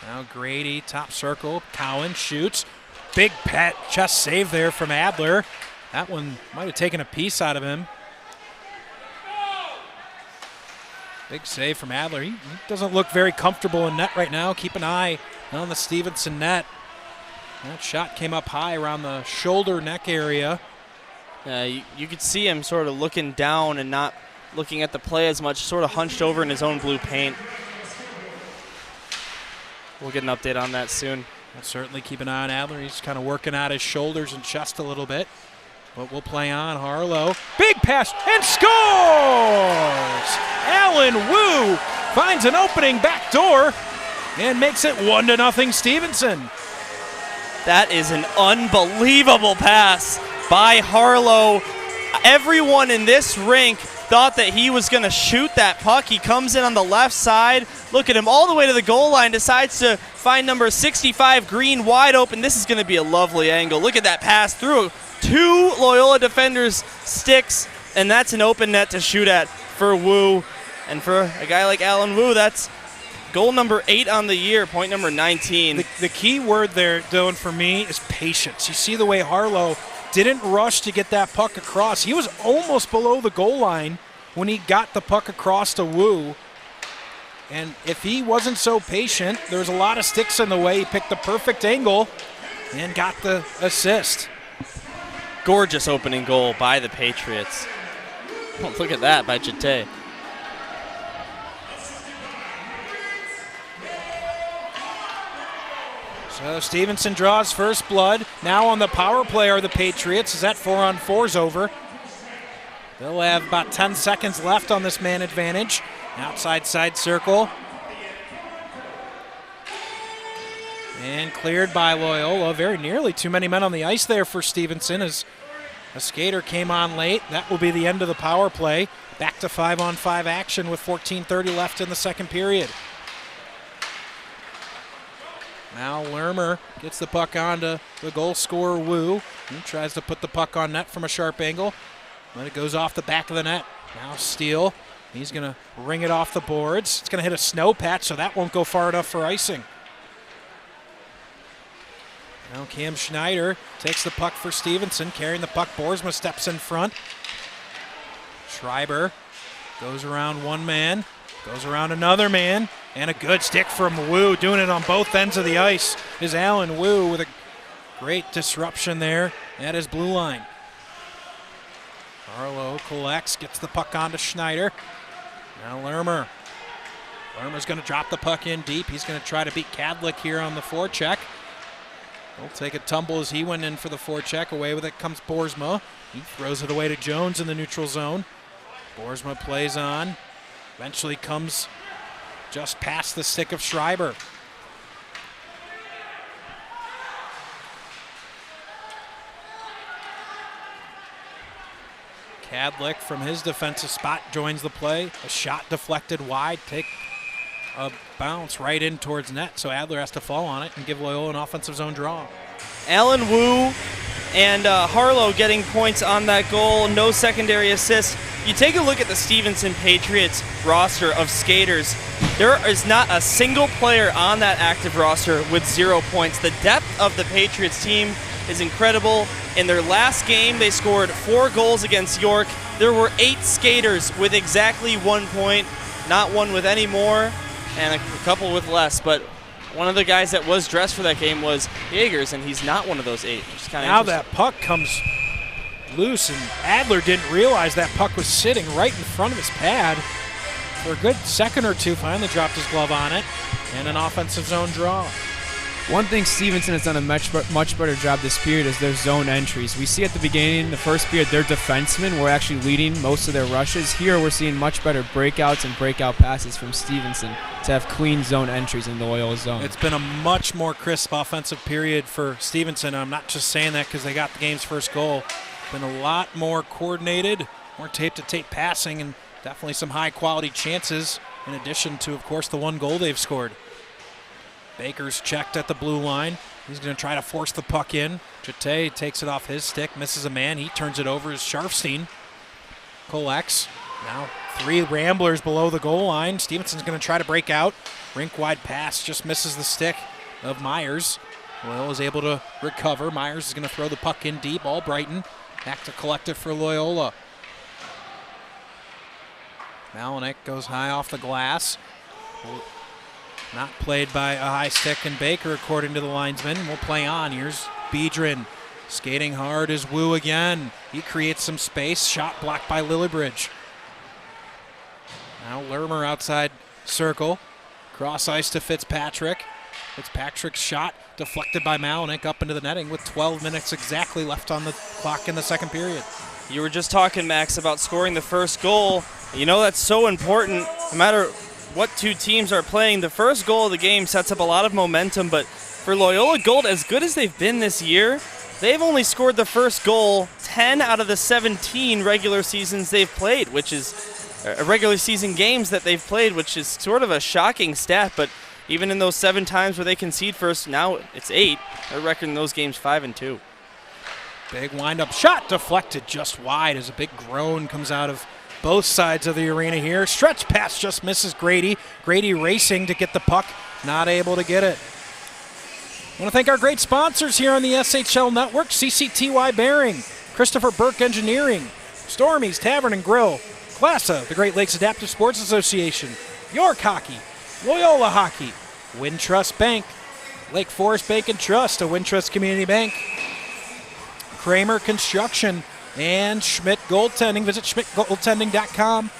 Now Grady, top circle, Cowan shoots. Big chest save there from Adler. That one might have taken a piece out of him. Big save from Adler. He doesn't look very comfortable in net right now. Keep an eye on the Stevenson net. That shot came up high around the shoulder neck area. You could see him sort of looking down and not looking at the play as much, sort of hunched over in his own blue paint. We'll get an update on that soon. We'll certainly keep an eye on Adler. He's kind of working out his shoulders and chest a little bit. But we'll play on. Harlow, big pass, and scores! Alan Wu finds an opening back door and makes it 1-0 Stevenson. That is an unbelievable pass by Harlow. Everyone in this rink thought that he was going to shoot that puck. He comes in on the left side. Look at him all the way to the goal line. Decides to find number 65, Green, wide open. This is going to be a lovely angle. Look at that pass through 2 Loyola defenders' sticks, and that's an open net to shoot at for Wu. And for a guy like Alan Wu, that's goal number 8 on the year, point number 19. The key word there, Dylan, for me is patience. You see the way Harlow didn't rush to get that puck across. He was almost below the goal line when he got the puck across to Wu. And if he wasn't so patient, there was a lot of sticks in the way. He picked the perfect angle and got the assist. Gorgeous opening goal by the Patriots. Oh, look at that by Jate. So Stevenson draws first blood. Now on the power play are the Patriots as that 4-on-4's over. They'll have about 10 seconds left on this man advantage. Outside side circle. And cleared by Loyola. Very nearly too many men on the ice there for Stevenson as a skater came on late. That will be the end of the power play. Back to 5-on-5 action with 14:30 left in the second period. Now Lermer gets the puck onto the goal scorer, Wu. He tries to put the puck on net from a sharp angle, but it goes off the back of the net. Now Steele, he's going to ring it off the boards. It's going to hit a snow patch, so that won't go far enough for icing. Now Cam Schneider takes the puck for Stevenson, carrying the puck. Boersma steps in front. Schreiber goes around one man, goes around another man, and a good stick from Wu, doing it on both ends of the ice, is Alan Wu with a great disruption there at his blue line. Harlow collects, gets the puck onto Schneider. Now Lermer. Lermer's going to drop the puck in deep. He's going to try to beat Kadlik here on the forecheck. He'll take a tumble as he went in for the forecheck. Away with it comes Boersma. He throws it away to Jones in the neutral zone. Boersma plays on. Eventually comes just past the stick of Schreiber. Kadlik from his defensive spot joins the play. A shot deflected wide. Take a bounce right in towards net, so Adler has to fall on it and give Loyola an offensive zone draw. Allen Wu and Harlow getting points on that goal. No secondary assist. You take a look at the Stevenson Patriots roster of skaters. There is not a single player on that active roster with 0 points. The depth of the Patriots team is incredible. In their last game, they scored 4 goals against York. There were 8 skaters with exactly 1 point, not one with any more, and a couple with less. But one of the guys that was dressed for that game was Yeagers, and he's not one of those 8. Now that puck comes loose, and Adler didn't realize that puck was sitting right in front of his pad. For a good second or two, finally dropped his glove on it, and an offensive zone draw. One thing Stevenson has done a much better job this period is their zone entries. We see at the beginning, the first period, their defensemen were actually leading most of their rushes. Here we're seeing much better breakouts and breakout passes from Stevenson to have clean zone entries in the Loyola zone. It's been a much more crisp offensive period for Stevenson. I'm not just saying that because they got the game's first goal. Been a lot more coordinated, more tape-to-tape passing, and definitely some high-quality chances, in addition to, of course, the 1 goal they've scored. Baker's checked at the blue line. He's going to try to force the puck in. Jete takes it off his stick, misses a man. He turns it over as Sharfstein collects. Now 3 Ramblers below the goal line. Stevenson's going to try to break out. Rink-wide pass just misses the stick of Myers. Loyola is able to recover. Myers is going to throw the puck in deep. Albrighton back to collect it for Loyola. Malinek goes high off the glass. Not played by a high stick and Baker, according to the linesman. We'll play on. Here's Biedron. Skating hard is Wu again. He creates some space. Shot blocked by Lillibridge. Now Lermer outside circle. Cross ice to Fitzpatrick. Fitzpatrick's shot deflected by Malinek up into the netting with 12 minutes exactly left on the clock in the second period. You were just talking, Max, about scoring the first goal. You know that's so important. No matter what 2 teams are playing, the first goal of the game sets up a lot of momentum, but for Loyola Gold, as good as they've been this year, they've only scored the first goal 10 out of the 17 regular seasons they've played, which is regular season games that they've played, which is sort of a shocking stat, but even in those 7 times where they concede first, now it's 8. They're recording those games 5-2. Big wind-up shot deflected just wide as a big groan comes out of both sides of the arena here. Stretch pass just misses Grady. Grady racing to get the puck, not able to get it. I want to thank our great sponsors here on the SHL Network: CCTY Bearing, Christopher Burke Engineering, Stormy's Tavern and Grill, CLASA, the Great Lakes Adaptive Sports Association, York Hockey, Loyola Hockey, Wintrust Bank, Lake Forest Bank and Trust, a Wintrust Community Bank, Kramer Construction, and Schmidt Goaltending. Visit schmidtgoaltending.com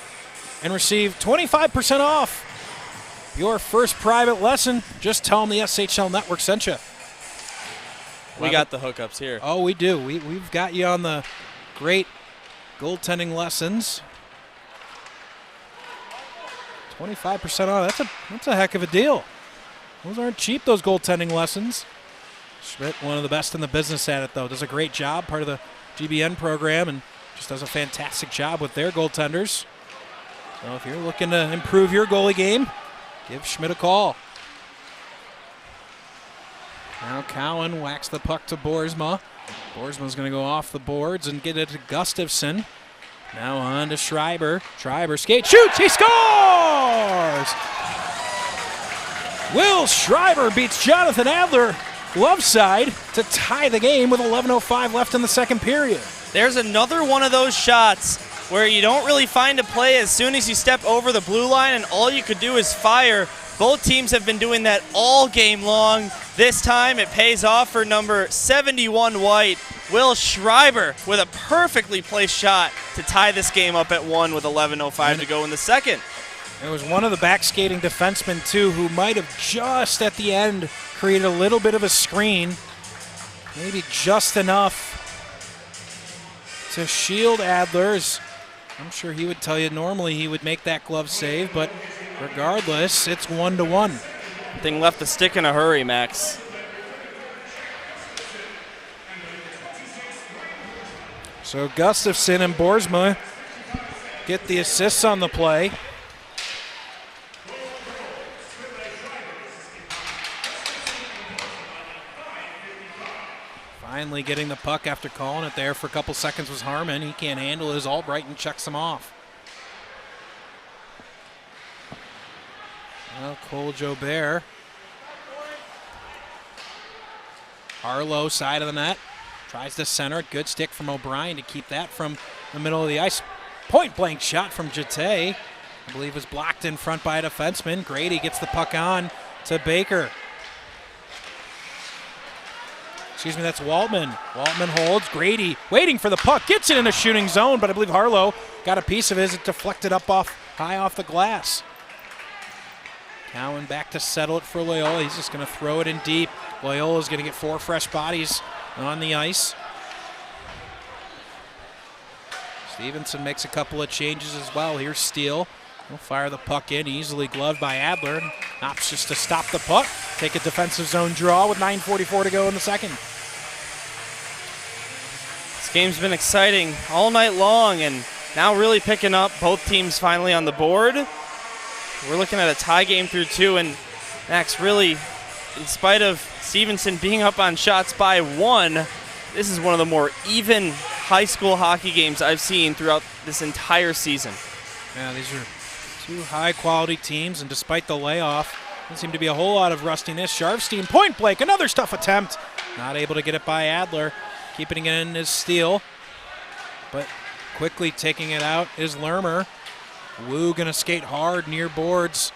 and receive 25% off your first private lesson. Just tell them the SHL Network sent you. We got the hookups here. Oh, we do. We've got you on the great goaltending lessons. 25% off. That's a heck of a deal. Those aren't cheap, those goaltending lessons. Schmidt, one of the best in the business at it, though. Does a great job, part of the GBN program, and just does a fantastic job with their goaltenders. So if you're looking to improve your goalie game, give Schmidt a call. Now Cowan whacks the puck to Boersma. Boersma's going to go off the boards and get it to Gustafson. Now on to Schreiber. Schreiber skates, shoots, he scores! Will Schreiber beats Jonathan Adler glove side to tie the game with 11:05 left in the second period. There's another one of those shots where you don't really find a play as soon as you step over the blue line, and all you could do is fire. Both teams have been doing that all game long. This time it pays off for number 71 White, Will Schreiber, with a perfectly placed shot to tie this game up at 1 with 11:05 to go in the second. It was one of the back skating defensemen, too, who might have just at the end created a little bit of a screen, maybe just enough to shield Adler's. I'm sure he would tell you normally he would make that glove save, but regardless, it's 1-1. Thing left the stick in a hurry, Max. So Gustafson and Boersma get the assists on the play. Finally getting the puck after calling it there for a couple seconds was Harmon. He can't handle his Albrighton checks him off. Well, Cole Jobert. Arlo side of the net. Tries to center it. Good stick from O'Brien to keep that from the middle of the ice. Point blank shot from Jete. I believe was blocked in front by a defenseman. Grady gets the puck on to Baker. Excuse me, that's Waldman. Waldman holds. Grady waiting for the puck. Gets it in a shooting zone, but I believe Harlow got a piece of it as it deflected up high off the glass. Cowan back to settle it for Loyola. He's just going to throw it in deep. Loyola's going to get 4 fresh bodies on the ice. Stevenson makes a couple of changes as well. Here's Steele. He'll fire the puck in, easily gloved by Adler. Opts just to stop the puck. Take a defensive zone draw with 9:44 to go in the second. This game's been exciting all night long and now really picking up. Both teams finally on the board. We're looking at a tie game through 2, and Max, really, in spite of Stevenson being up on shots by 1, this is one of the more even high school hockey games I've seen throughout this entire season. Yeah, these are 2 high-quality teams, and despite the layoff, doesn't seem to be a whole lot of rustiness. Sharfstein, point blank, another stuff attempt. Not able to get it by Adler. Keeping it in is Steele, but quickly taking it out is Lermer. Wu gonna skate hard near boards.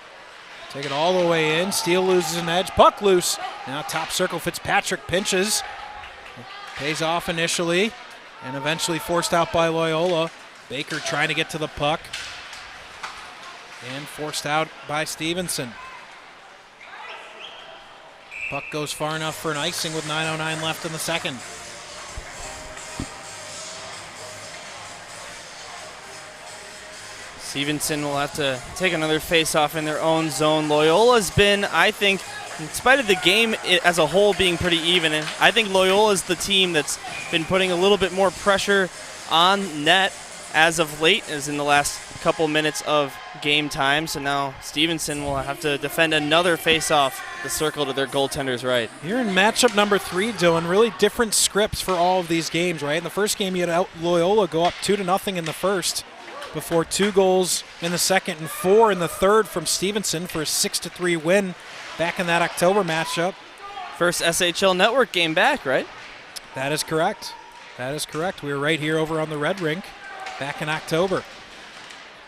Take it all the way in. Steele loses an edge. Puck loose. Now top circle. Fitzpatrick pinches. Pays off initially and eventually forced out by Loyola. Baker trying to get to the puck and forced out by Stevenson. Puck goes far enough for an icing with 9:09 left in the second. Stevenson will have to take another face-off in their own zone. Loyola's been, I think, in spite of the game as a whole being pretty even, and I think Loyola's the team that's been putting a little bit more pressure on net as of late, as in the last couple minutes of game time. So now Stevenson will have to defend another face-off, the circle to their goaltender's right. You're in matchup number 3, Dylan. Really different scripts for all of these games, right? In the first game, you had Loyola go up 2-0 in the first, before 2 goals in the second and 4 in the third from Stevenson for a 6-3 win back in that October matchup. First SHL Network game back, right? That is correct. That is correct. We were right here over on the Red Rink back in October.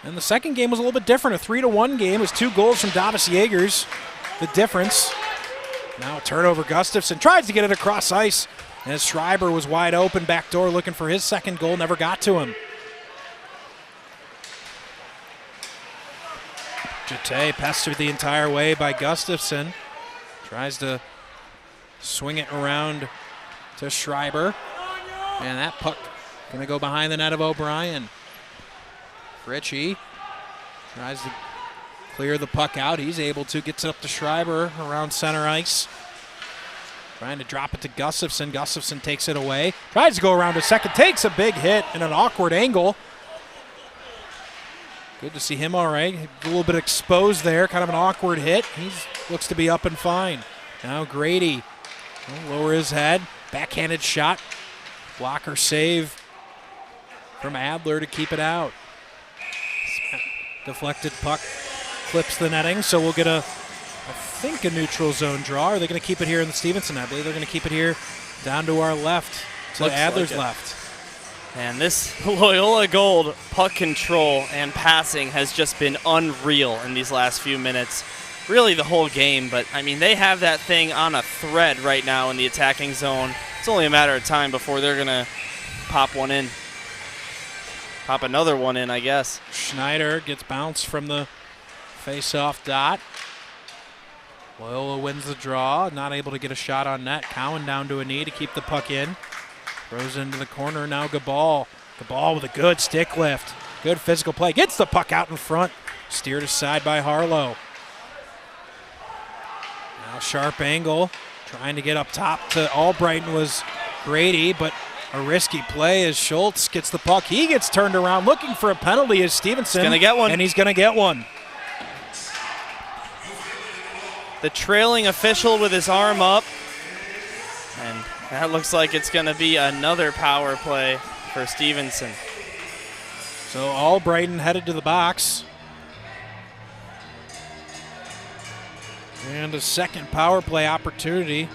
And the second game was a little bit different. A 3-1 game. It was 2 goals from Davis Jaegers. The difference. Now a turnover. Gustafson tries to get it across ice as Schreiber was wide open back door looking for his second goal. Never got to him. Jete pestered the entire way by Gustafson. Tries to swing it around to Schreiber. And that puck going to go behind the net of O'Brien. Ritchie tries to clear the puck out. He's able to. Gets it up to Schreiber around center ice. Trying to drop it to Gustafson. Gustafson takes it away. Tries to go around a second. Takes a big hit in an awkward angle. Good to see him all right. A little bit exposed there, kind of an awkward hit. He looks to be up and fine. Now Grady will lower his head. Backhanded shot. Blocker save from Adler to keep it out. Deflected puck clips the netting, so we'll get I think a neutral zone draw. Are they going to keep it here in the Stevenson? I believe they're going to keep it here down to our left, to Adler's left. And this Loyola Gold puck control and passing has just been unreal in these last few minutes. really the whole game. But, I mean, they have that thing on a thread right now in the attacking zone. It's only a matter of time before they're going to pop one in. Pop another one in, I guess. Schneider gets bounced from the face-off dot. Loyola wins the draw, not able to get a shot on net. Cowan down to a knee to keep the puck in. Throws into the corner, now Gabal. Gabal with a good stick lift. Good physical play, gets the puck out in front. Steered aside by Harlow. Now sharp angle, trying to get up top to Albrighton was Grady, but a risky play as Schultz gets the puck. He gets turned around looking for a penalty as Stevenson. He's going to get one. And he's going to get one. The trailing official with his arm up. And that looks like it's going to be another power play for Stevenson. So Albrighton headed to the box. And a second power play opportunity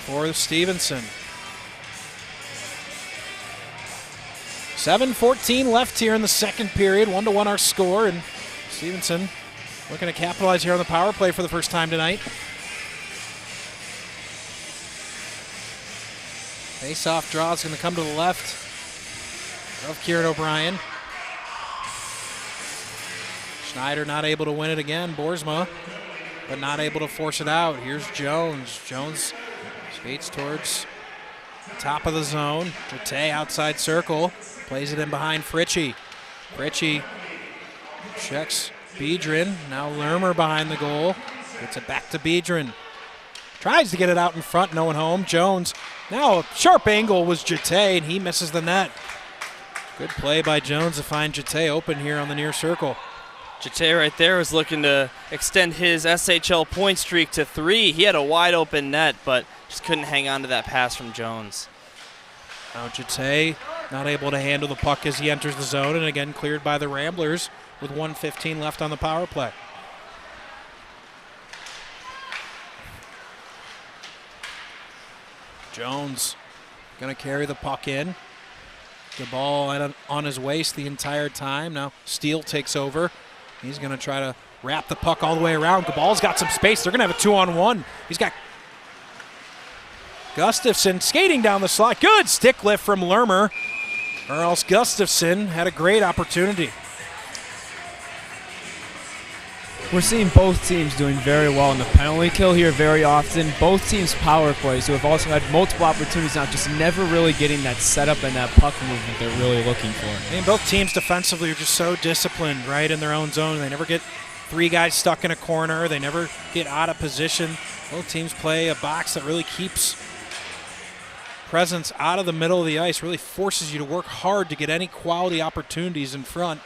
for Stevenson. 7:14 left here in the second period. 1-1 our score, and Stevenson looking to capitalize here on the power play for the first time tonight. Face-off draw is going to come to the left of Kieran O'Brien. Schneider not able to win it again. Boersma, but not able to force it out. Here's Jones. Jones skates towards top of the zone. Jate outside circle. Plays it in behind Fritchie. Fritchie checks Biedrin. Now Lermer behind the goal. Gets it back to Biedrin. Tries to get it out in front. No one home. Jones. Now a sharp angle was Jate, and he misses the net. Good play by Jones to find Jate open here on the near circle. Jate right there was looking to extend his SHL point streak to 3. He had a wide open net, but just couldn't hang on to that pass from Jones. Now Jate not able to handle the puck as he enters the zone, and again cleared by the Ramblers with 1:15 left on the power play. Jones going to carry the puck in. The ball on his waist the entire time. Now Steele takes over. He's going to try to wrap the puck all the way around. Gabal's got some space. They're going to have a 2-on-1. He's got Gustafson skating down the slot. Good stick lift from Lermer. Or else Gustafson had a great opportunity. We're seeing both teams doing very well in the penalty kill here very often. Both teams power plays who have also had multiple opportunities now, just never really getting that setup and that puck movement they're really looking for. I mean, both teams defensively are just so disciplined, right, in their own zone. They never get 3 guys stuck in a corner. They never get out of position. Both teams play a box that really keeps presence out of the middle of the ice, really forces you to work hard to get any quality opportunities in front.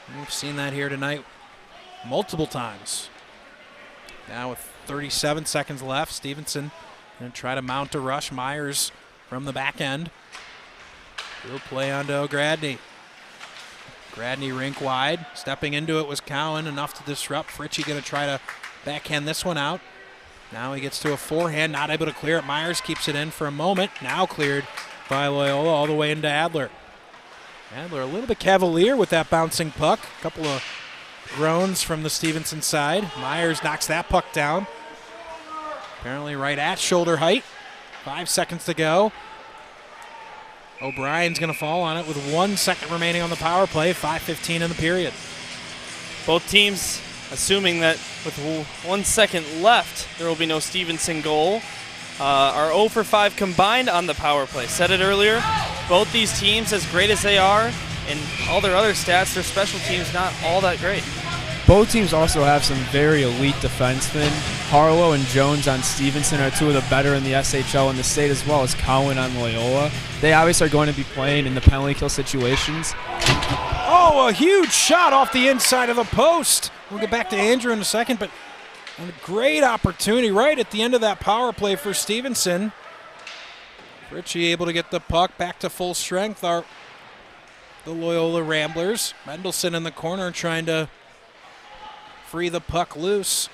And we've seen that here tonight multiple times. Now with 37 seconds left, Stevenson going to try to mount a rush. Myers from the back end. He'll play onto O'Gradney. Gradney rink wide. Stepping into it was Cowan, enough to disrupt. Fritchie going to try to backhand this one out. Now he gets to a forehand, not able to clear it. Myers keeps it in for a moment. Now cleared by Loyola all the way into Adler. Adler a little bit cavalier with that bouncing puck. A couple of groans from the Stevenson side. Myers knocks that puck down. Apparently right at shoulder height. 5 seconds to go. O'Brien's going to fall on it with 1 second remaining on the power play. 5:15 in the period. Both teams assuming that with 1 second left, there will be no Stevenson goal. Are 0 for 5 combined on the power play. Said it earlier, both these teams, as great as they are, in all their other stats, their special teams not all that great. Both teams also have some very elite defensemen. Harlow and Jones on Stevenson are 2 of the better in the SHL in the state, as well as Cowan on Loyola. They obviously are going to be playing in the penalty kill situations. Oh, a huge shot off the inside of the post. We'll get back to Andrew in a second, but a great opportunity right at the end of that power play for Stevenson. Ritchie able to get the puck back to full strength. The Loyola Ramblers. Mendelson in the corner trying to free the puck loose.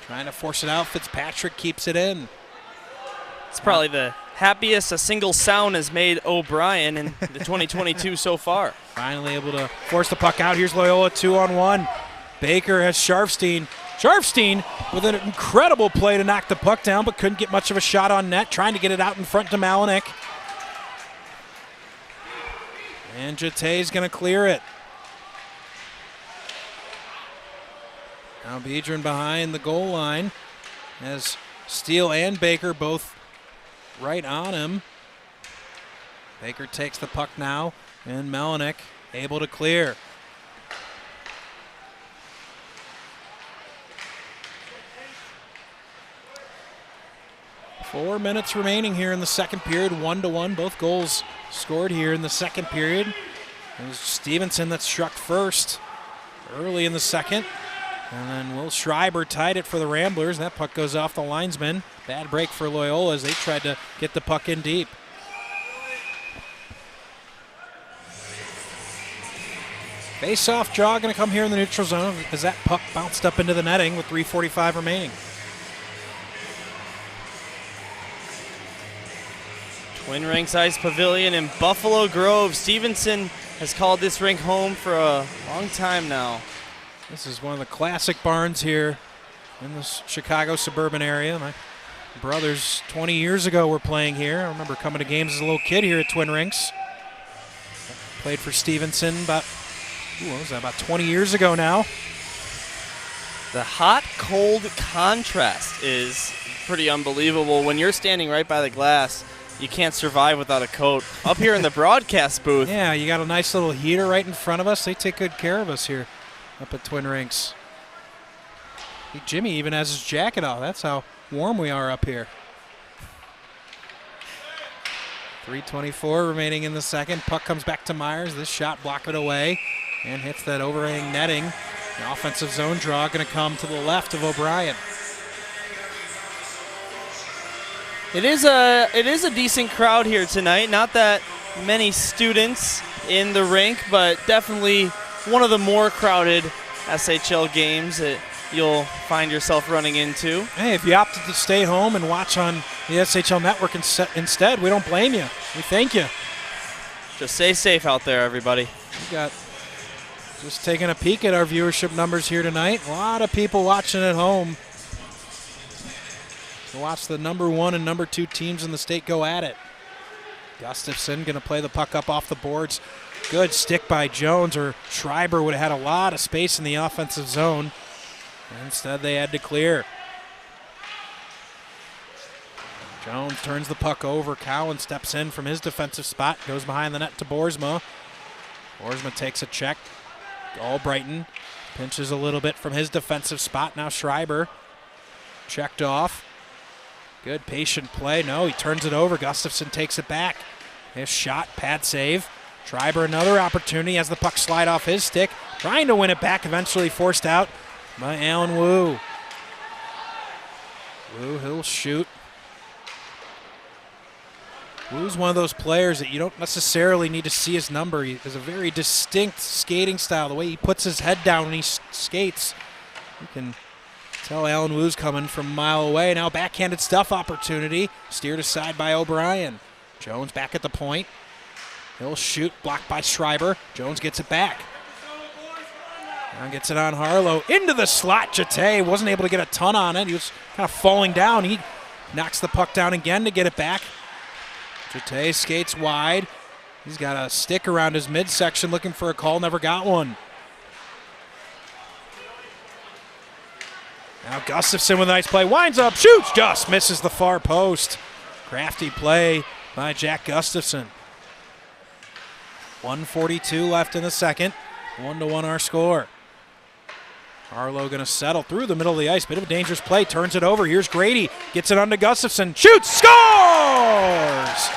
Trying to force it out. Fitzpatrick keeps it in. It's probably the happiest a single sound has made O'Brien in the 2022 so far. Finally able to force the puck out. Here's Loyola 2-on-1. Baker has Sharfstein. Sharfstein with an incredible play to knock the puck down, but couldn't get much of a shot on net, trying to get it out in front to Malinek. And Jatay's going to clear it. Now Biedron behind the goal line as Steele and Baker both right on him. Baker takes the puck now, and Malinek able to clear. Four minutes remaining here in the second period, 1-1. Both goals scored here in the second period. It was Stevenson that struck first early in the second. And then Will Schreiber tied it for the Ramblers. That puck goes off the linesman. Bad break for Loyola as they tried to get the puck in deep. Face-off draw going to come here in the neutral zone as that puck bounced up into the netting with 3:45 remaining. Twin Rinks Ice Pavilion in Buffalo Grove. Stevenson has called this rink home for a long time now. This is one of the classic barns here in the Chicago suburban area. My brothers 20 years ago were playing here. I remember coming to games as a little kid here at Twin Rinks. Played for Stevenson about 20 years ago now. The hot-cold contrast is pretty unbelievable. When you're standing right by the glass, you can't survive without a coat. Up here in the broadcast booth. Yeah, you got a nice little heater right in front of us. They take good care of us here up at Twin Rinks. Jimmy even has his jacket off. That's how warm we are up here. 3:24 remaining in the second. Puck comes back to Myers. This shot blocked it away and hits that overhang netting. The offensive zone draw going to come to the left of O'Brien. It is a decent crowd here tonight. Not that many students in the rink, but definitely one of the more crowded SHL games that you'll find yourself running into. Hey, if you opted to stay home and watch on the SHL network instead, we don't blame you. We thank you. Just stay safe out there, everybody. We got just taking a peek at our viewership numbers here tonight. A lot of people watching at home. To watch the number 1 and number 2 teams in the state go at it. Gustafson going to play the puck up off the boards. Good stick by Jones, or Schreiber would have had a lot of space in the offensive zone. Instead, they had to clear. Jones turns the puck over. Cowan steps in from his defensive spot, goes behind the net to Boersma. Boersma takes a check. Albrighton pinches a little bit from his defensive spot. Now Schreiber checked off. Good patient play. No, he turns it over. Gustafson takes it back. His shot, pad save. Schreiber another opportunity as the puck slide off his stick. Trying to win it back, eventually forced out by Alan Wu. Wu, he'll shoot. Wu's one of those players that you don't necessarily need to see his number. He has a very distinct skating style. The way he puts his head down when he skates, you can tell Alan Wu's coming from a mile away. Now backhanded stuff opportunity. Steered aside by O'Brien. Jones back at the point. He'll shoot, blocked by Schreiber. Jones gets it back. Now gets it on Harlow. Into the slot. Jatay wasn't able to get a ton on it. He was kind of falling down. He knocks the puck down again to get it back. Jatay skates wide. He's got a stick around his midsection looking for a call. Never got one. Now Gustafson with a nice play. Winds up, shoots, just misses the far post. Crafty play by Jack Gustafson. 1:42 left in the second. 1-1 our score. Harlow going to settle through the middle of the ice. Bit of a dangerous play. Turns it over. Here's Grady. Gets it onto Gustafson. Shoots. Scores!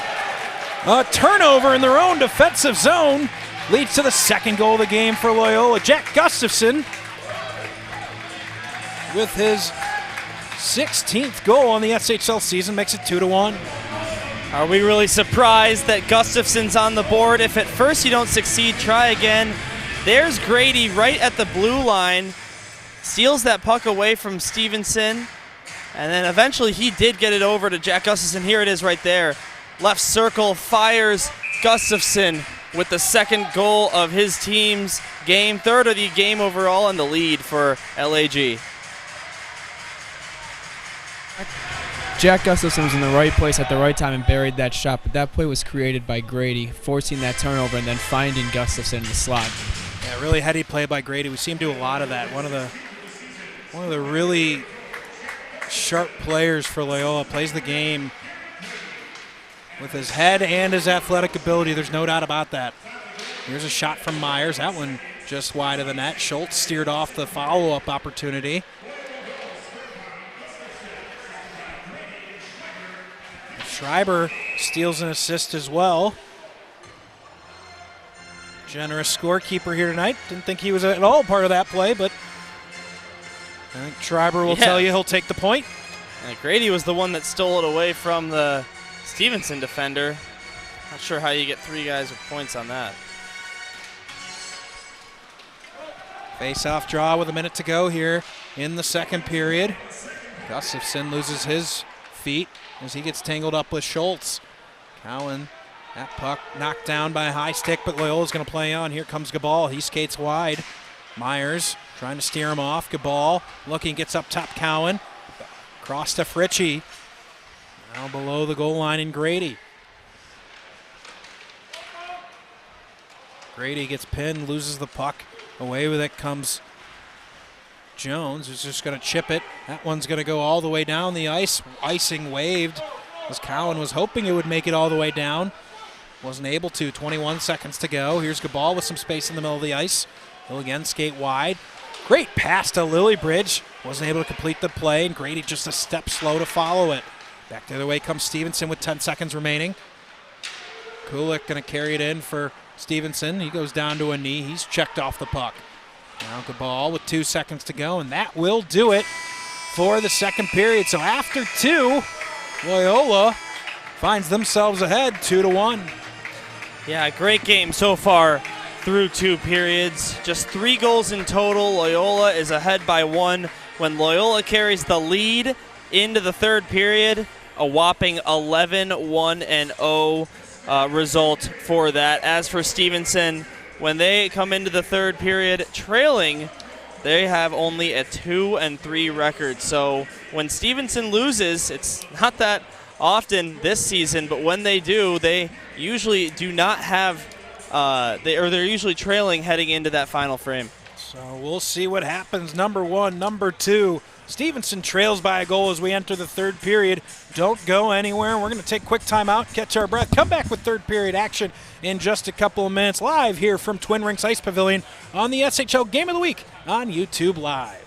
A turnover in their own defensive zone leads to the second goal of the game for Loyola. Jack Gustafson with his 16th goal on the SHL season makes it 2-1. Are we really surprised that Gustafson's on the board? If at first you don't succeed, try again. There's Grady right at the blue line. Steals that puck away from Stevenson. And then eventually he did get it over to Jack Gustafson. Here it is right there. Left circle, fires. Gustafson with the second goal of his team's game, third of the game overall, and the lead for LAG. Jack Gustafson was in the right place at the right time and buried that shot, but that play was created by Grady, forcing that turnover and then finding Gustafson in the slot. Yeah, really heady play by Grady. We see him do a lot of that. One of the really sharp players for Loyola, plays the game with his head and his athletic ability. There's no doubt about that. Here's a shot from Myers. That one just wide of the net. Schultz steered off the follow-up opportunity. Schreiber steals an assist as well. Generous scorekeeper here tonight. Didn't think he was at all part of that play, but I think Schreiber will tell you he'll take the point. And Grady was the one that stole it away from the Stevenson defender. Not sure how you get 3 guys with points on that. Face-off draw with a minute to go here in the second period. Gustafson loses his feet as he gets tangled up with Schultz. Cowan, that puck knocked down by a high stick, but Loyola's going to play on. Here comes Gabal. He skates wide. Myers trying to steer him off. Gabal looking, gets up top. Cowan. Cross to Fritchie. Now below the goal line in Grady. Grady gets pinned, loses the puck. Away with it comes Jones, who's just going to chip it. That one's going to go all the way down the ice. Icing waved as Cowan was hoping it would make it all the way down. Wasn't able to. 21 seconds to go. Here's Gabal with some space in the middle of the ice. He'll again skate wide. Great pass to Lillybridge. Wasn't able to complete the play, and Grady just a step slow to follow it. Back the other way comes Stevenson with 10 seconds remaining. Kulik going to carry it in for Stevenson. He goes down to a knee. He's checked off the puck. Now Gabal with 2 seconds to go, and that will do it for the second period. So after 2, Loyola finds themselves ahead 2-1. Yeah, great game so far through 2 periods. Just 3 goals in total. Loyola is ahead by 1. When Loyola carries the lead into the third period, a whopping 11-1-0 result for that. As for Stevenson, when they come into the third period trailing, they have only a 2-3 record. So when Stevenson loses, it's not that often this season, but when they do, they usually do not have, they're usually trailing heading into that final frame. So we'll see what happens. Number 1, number 2. Stevenson trails by a goal as we enter the third period. Don't go anywhere. We're going to take a quick timeout, catch our breath, come back with third period action in just a couple of minutes. Live here from Twin Rinks Ice Pavilion on the SHL Game of the Week on YouTube Live.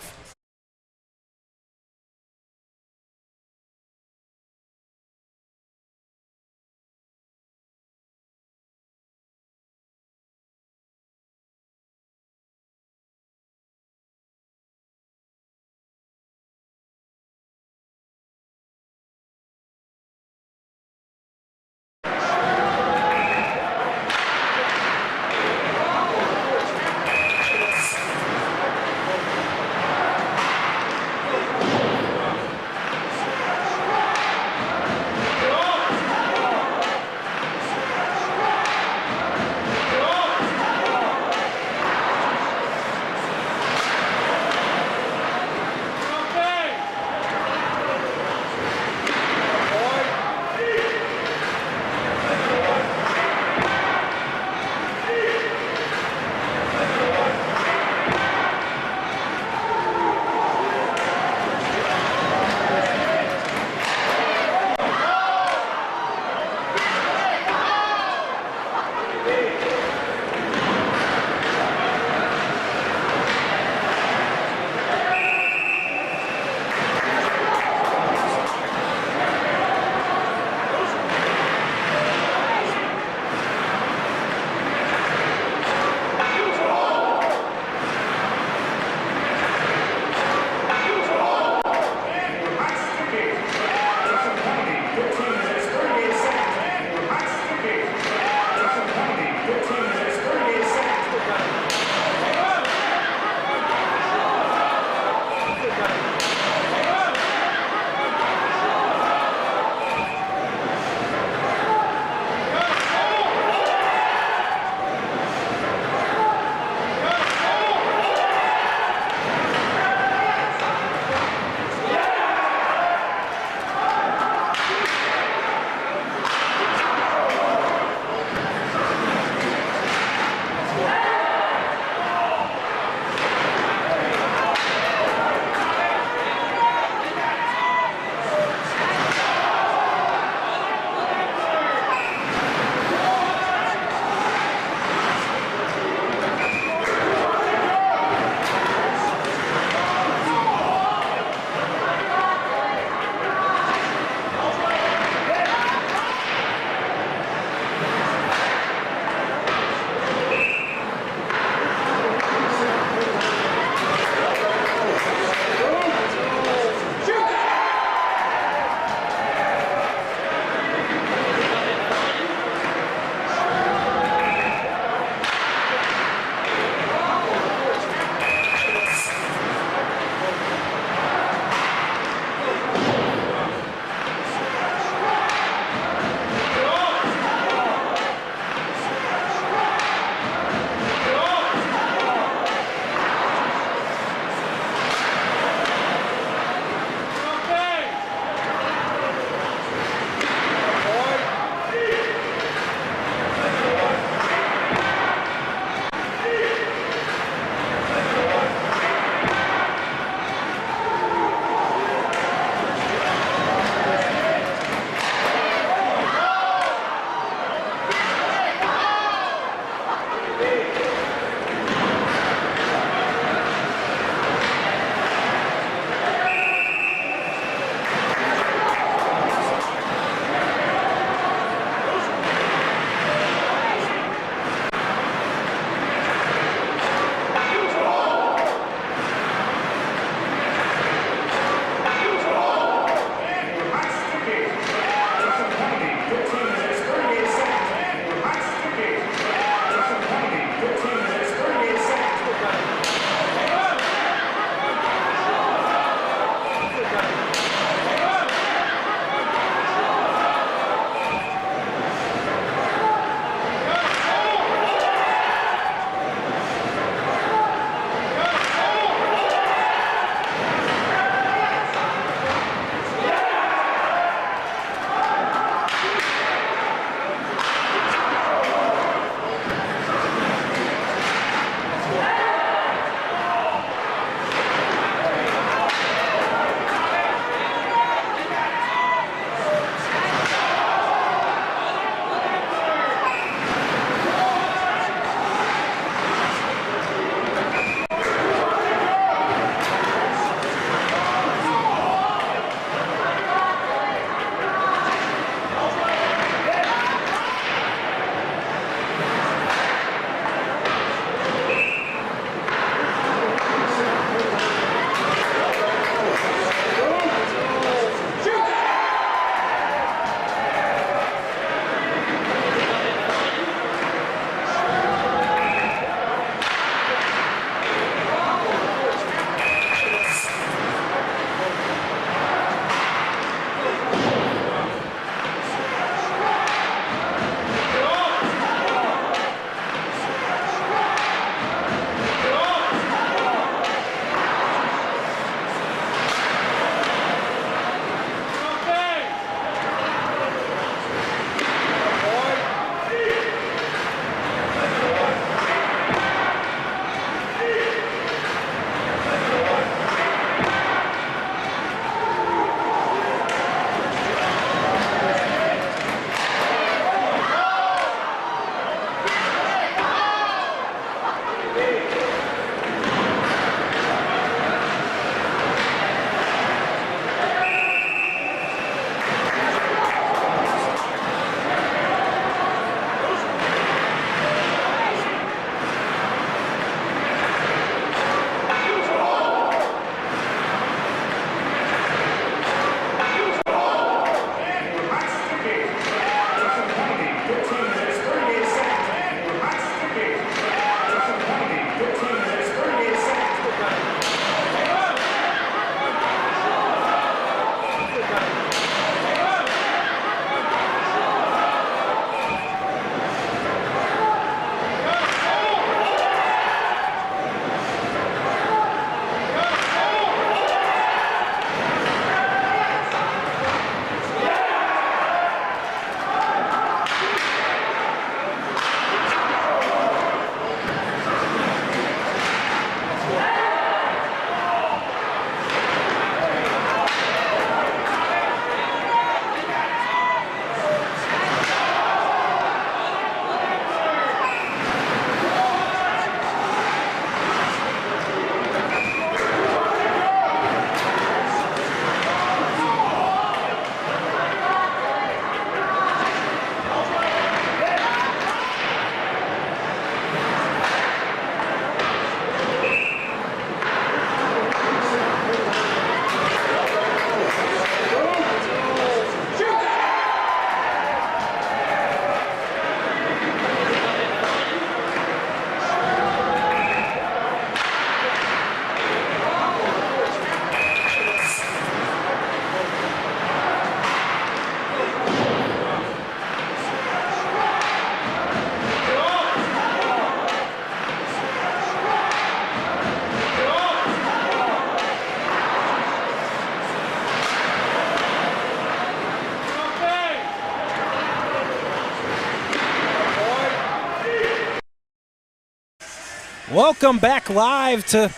Welcome back live to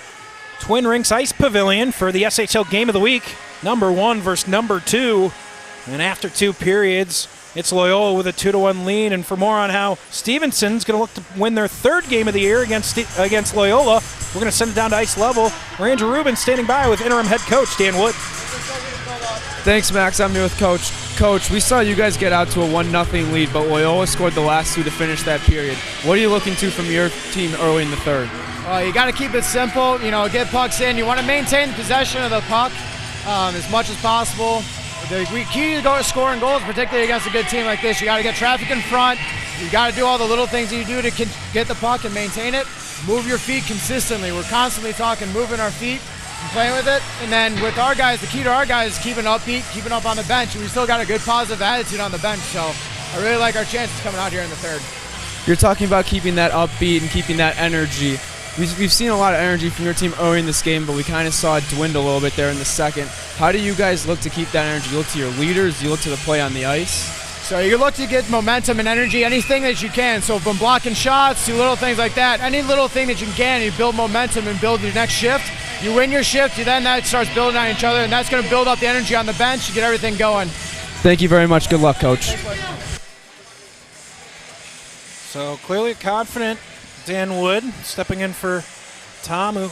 Twin Rinks Ice Pavilion for the SHL Game of the Week. Number 1 versus number 2. And after 2 periods, it's Loyola with a 2-1 lead. And for more on how Stevenson's going to look to win their 3rd game of the year against Loyola, we're going to send it down to ice level, where Andrew Rubin standing by with interim head coach Dan Wood. Thanks, Max. I'm here with Coach. Coach, we saw you guys get out to a 1-0 lead, but Loyola scored the last 2 to finish that period. What are you looking to from your team early in the 3rd? You got to keep it simple. Get pucks in. You want to maintain possession of the puck as much as possible. The key to scoring goals, particularly against a good team like this, you got to get traffic in front. You got to do all the little things that you do to get the puck and maintain it. Move your feet consistently. We're constantly talking moving our feet and playing with it. And then with our guys, the key to our guys is keeping upbeat, keeping up on the bench. And we still got a good positive attitude on the bench. So I really like our chances coming out here in the 3rd. You're talking about keeping that upbeat and keeping that energy. We've seen a lot of energy from your team early in this game, but we kind of saw it dwindle a little bit there in the 2nd. How do you guys look to keep that energy? You look to your leaders? Do you look to the play on the ice? So you look to get momentum and energy, anything that you can. So from blocking shots to little things like that, any little thing that you can, you build momentum and build your next shift. You win your shift, then that starts building on each other, and that's going to build up the energy on the bench to get everything going. Thank you very much. Good luck, Coach. So clearly confident Dan Wood stepping in for Tom, who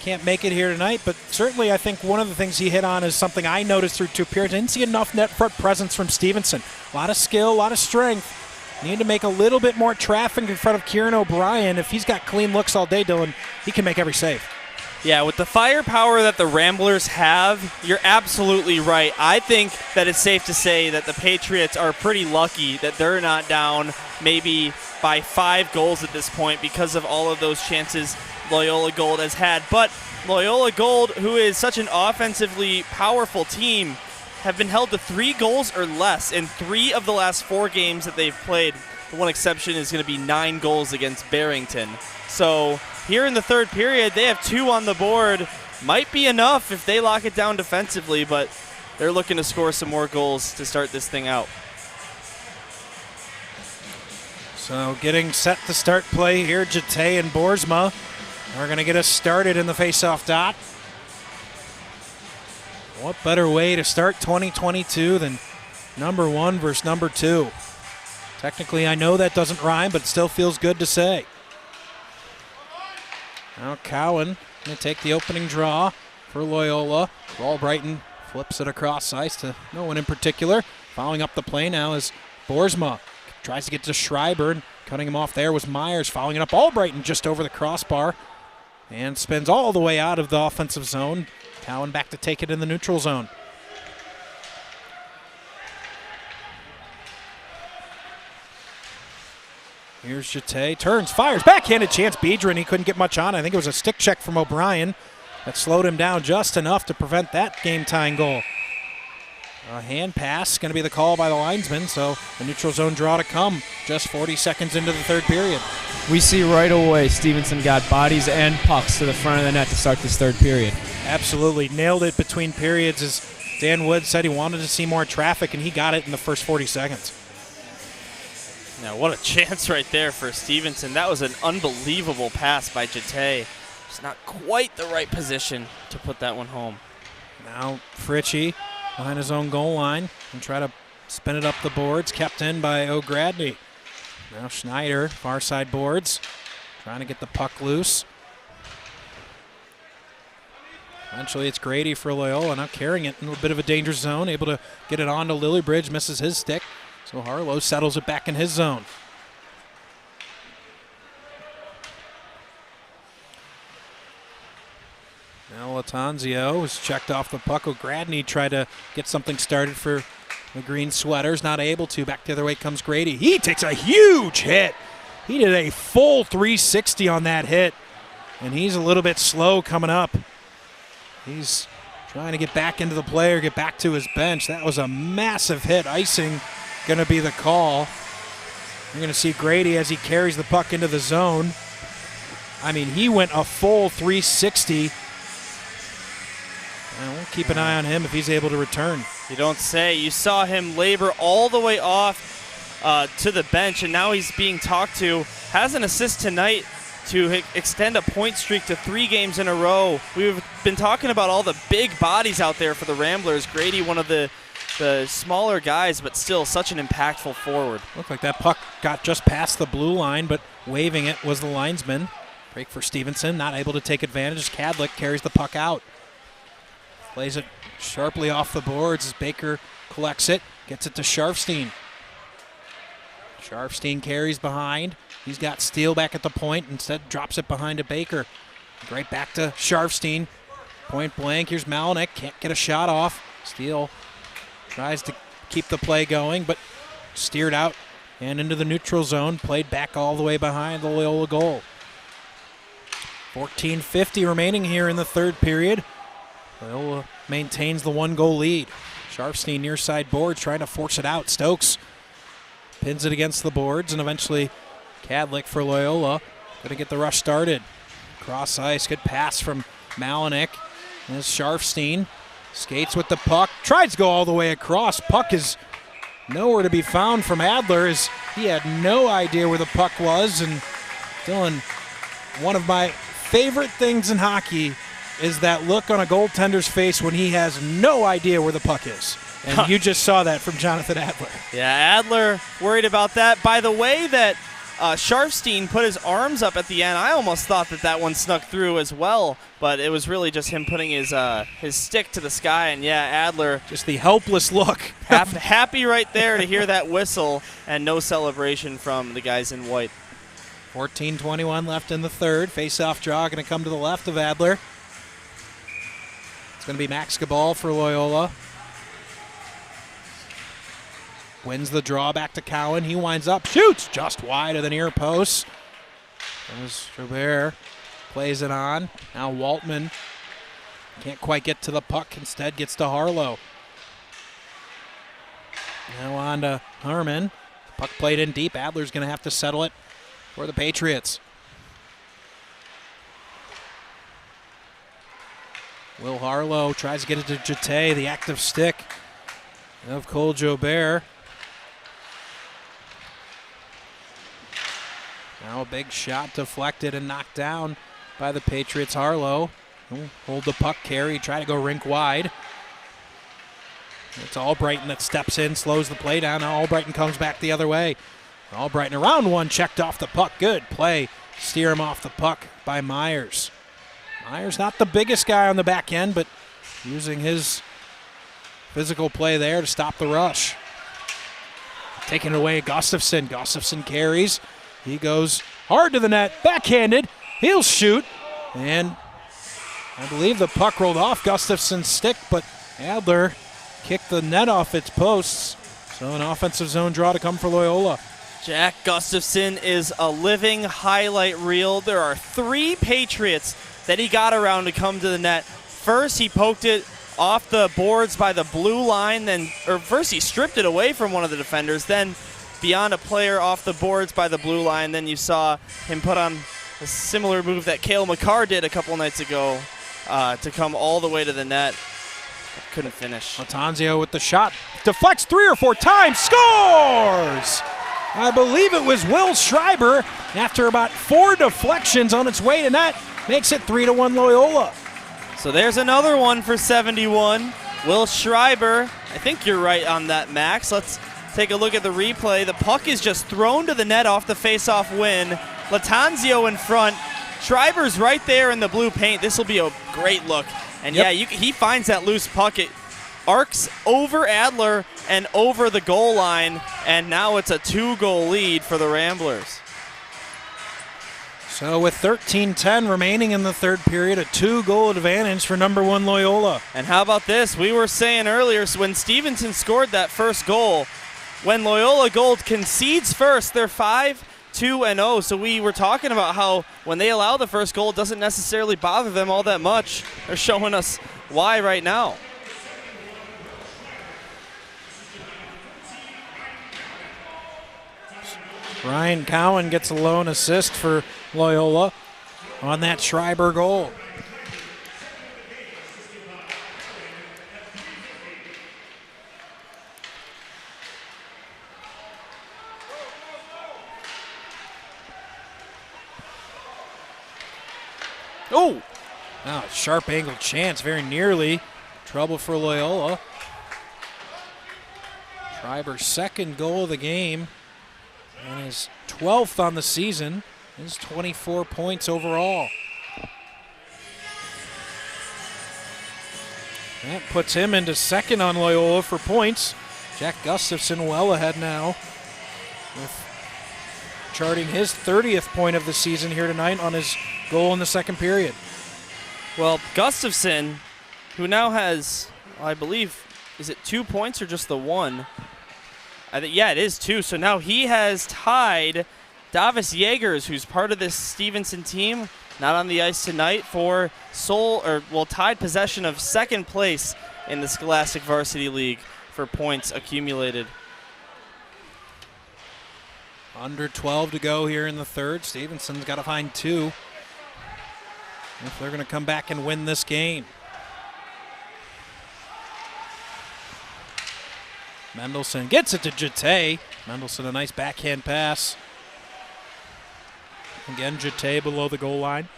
can't make it here tonight, but certainly I think one of the things he hit on is something I noticed through 2 periods. I didn't see enough net front presence from Stevenson. A lot of skill, a lot of strength. Need to make a little bit more traffic in front of Kieran O'Brien. If he's got clean looks all day, Dylan, he can make every save. Yeah, with the firepower that the Ramblers have, you're absolutely right. I think that it's safe to say that the Patriots are pretty lucky that they're not down maybe by 5 goals at this point because of all of those chances Loyola Gold has had. But Loyola Gold, who is such an offensively powerful team, have been held to 3 goals or less in 3 of the last 4 games that they've played. The one exception is going to be 9 goals against Barrington. So here in the 3rd period, they have 2 on the board. Might be enough if they lock it down defensively, but they're looking to score some more goals to start this thing out. So getting set to start play here, Jate and Boersma are going to get us started in the faceoff dot. What better way to start 2022 than number 1 versus number 2? Technically, I know that doesn't rhyme, but it still feels good to say. Now Cowan going to take the opening draw for Loyola. Albrighton flips it across ice to no one in particular. Following up the play now is Boersma. Tries to get to Schreiber, and cutting him off there was Myers. Following it up, Albrighton just over the crossbar and spins all the way out of the offensive zone. Cowan back to take it in the neutral zone. Here's Jate, turns, fires, backhanded chance. Biedron, he couldn't get much on. I think it was a stick check from O'Brien that slowed him down just enough to prevent that game-tying goal. A hand pass going to be the call by the linesman, so the neutral zone draw to come just 40 seconds into the 3rd period. We see right away Stevenson got bodies and pucks to the front of the net to start this 3rd period. Absolutely. Nailed it between periods. As Dan Wood said, he wanted to see more traffic, and he got it in the first 40 seconds. Now, what a chance right there for Stevenson. That was an unbelievable pass by Jate. Just not quite the right position to put that one home. Now Fritchie behind his own goal line and try to spin it up the boards. Kept in by O'Gradney. Now Schneider, far side boards, trying to get the puck loose. Eventually it's Grady for Loyola, now carrying it in a bit of a danger zone, able to get it on to Lillybridge, misses his stick. So Harlow settles it back in his zone. Now Latanzio was checked off the puck. O'Gradney tried to get something started for the Green Sweaters, not able to. Back the other way comes Grady. He takes a huge hit. He did a full 360 on that hit, and he's a little bit slow coming up. He's trying to get back into the play or get back to his bench. That was a massive hit. Icing going to be the call. You're going to see Grady as he carries the puck into the zone. I mean, he went a full 360. And we'll keep an eye on him if he's able to return. You don't say. You saw him labor all the way off to the bench, and now he's being talked to. Has an assist tonight to extend a point streak to 3 games in a row. We've been talking about all the big bodies out there for the Ramblers. Grady, one of the smaller guys, but still such an impactful forward. Looked like that puck got just past the blue line, but waving it was the linesman. Break for Stevenson, not able to take advantage as Cadlick carries the puck out. Plays it sharply off the boards as Baker collects it, gets it to Sharfstein. Sharfstein carries behind. He's got Steele back at the point, instead drops it behind to Baker. Right back to Sharfstein. Point blank, here's Malinek, can't get a shot off. Steele tries to keep the play going, but steered out and into the neutral zone, played back all the way behind the Loyola goal. 14:50 remaining here in the third period. Loyola maintains the 1-goal lead. Sharfstein near side boards trying to force it out. Stokes pins it against the boards, and eventually Cadlick for Loyola going to get the rush started. Cross ice, good pass from Malinek. As Sharfstein skates with the puck, tries to go all the way across. Puck is nowhere to be found from Adler as he had no idea where the puck was. And Dylan, one of my favorite things in hockey is that look on a goaltender's face when he has no idea where the puck is. And you just saw that from Jonathan Adler. Yeah, Adler worried about that. By the way that Sharfstein put his arms up at the end, I almost thought that one snuck through as well, but it was really just him putting his stick to the sky, and yeah, Adler. Just the helpless look. Happy right there to hear that whistle, and no celebration from the guys in white. 14:21 left in the third. Face-off draw going to come to the left of Adler. It's going to be Max Gabal for Loyola. Wins the draw back to Cowan. He winds up, shoots just wide of the near post. There's Joubert, plays it on. Now Waltman can't quite get to the puck. Instead gets to Harlow. Now on to Harmon. Puck played in deep. Adler's going to have to settle it for the Patriots. Will Harlow tries to get it to Jete, the active stick of Cole Joubert. Now a big shot deflected and knocked down by the Patriots. Harlow will hold the puck carry, try to go rink wide. It's Albrighton that steps in, slows the play down. Now Albrighton comes back the other way. Albrighton around one, checked off the puck. Good play. Steer him off the puck by Myers. Myers not the biggest guy on the back end, but using his physical play there to stop the rush. Taking it away, Gustafson. Gustafson carries. He goes hard to the net, backhanded. He'll shoot, and I believe the puck rolled off Gustafson's stick, but Adler kicked the net off its posts. So an offensive zone draw to come for Loyola. Jack Gustafson is a living highlight reel. There are 3 Patriots that he got around to come to the net. First, he poked it off the boards by the blue line. First he stripped it away from one of the defenders. Then beyond a player off the boards by the blue line. Then you saw him put on a similar move that Cale Makar did a couple nights ago to come all the way to the net. Couldn't finish. Latanzio with the shot. Deflects 3 or 4 times. Scores! I believe it was Will Schreiber. After about 4 deflections on its way to net, makes it 3-1 Loyola. So there's another one for 71. Will Schreiber. I think you're right on that, Max. Let's take a look at the replay. The puck is just thrown to the net off the face-off win. Latanzio in front. Schreiber's right there in the blue paint. This will be a great look. And yeah, he finds that loose puck. It arcs over Adler and over the goal line, and now it's a 2-goal lead for the Ramblers. So with 13:10 remaining in the third period, a 2-goal advantage for number 1 Loyola. And how about this? We were saying earlier, so when Stevenson scored that first goal, when Loyola Gold concedes first, they're 5-2-0. So we were talking about how when they allow the first goal, it doesn't necessarily bother them all that much. They're showing us why right now. Ryan Cowan gets a lone assist for Loyola on that Schreiber goal. Oh! Oh, sharp angle chance, very nearly. Trouble for Loyola. Schreiber's second goal of the game and his 12th on the season. His 24 points overall. That puts him into second on Loyola for points. Jack Gustafson well ahead now, with charting his 30th point of the season here tonight on his goal in the second period. Well, Gustafson, who now has, I believe, is it 2 points or just the one? Yeah, it is 2. So now he has tied Davis Yeagers, who's part of this Stevenson team, not on the ice tonight, for tied possession of second place in the Scholastic Varsity League for points accumulated. Under 12 to go here in the third. Stevenson's got to find 2 if they're going to come back and win this game. Mendelson gets it to Jete. Mendelson, a nice backhand pass. Again, Jete below the goal line.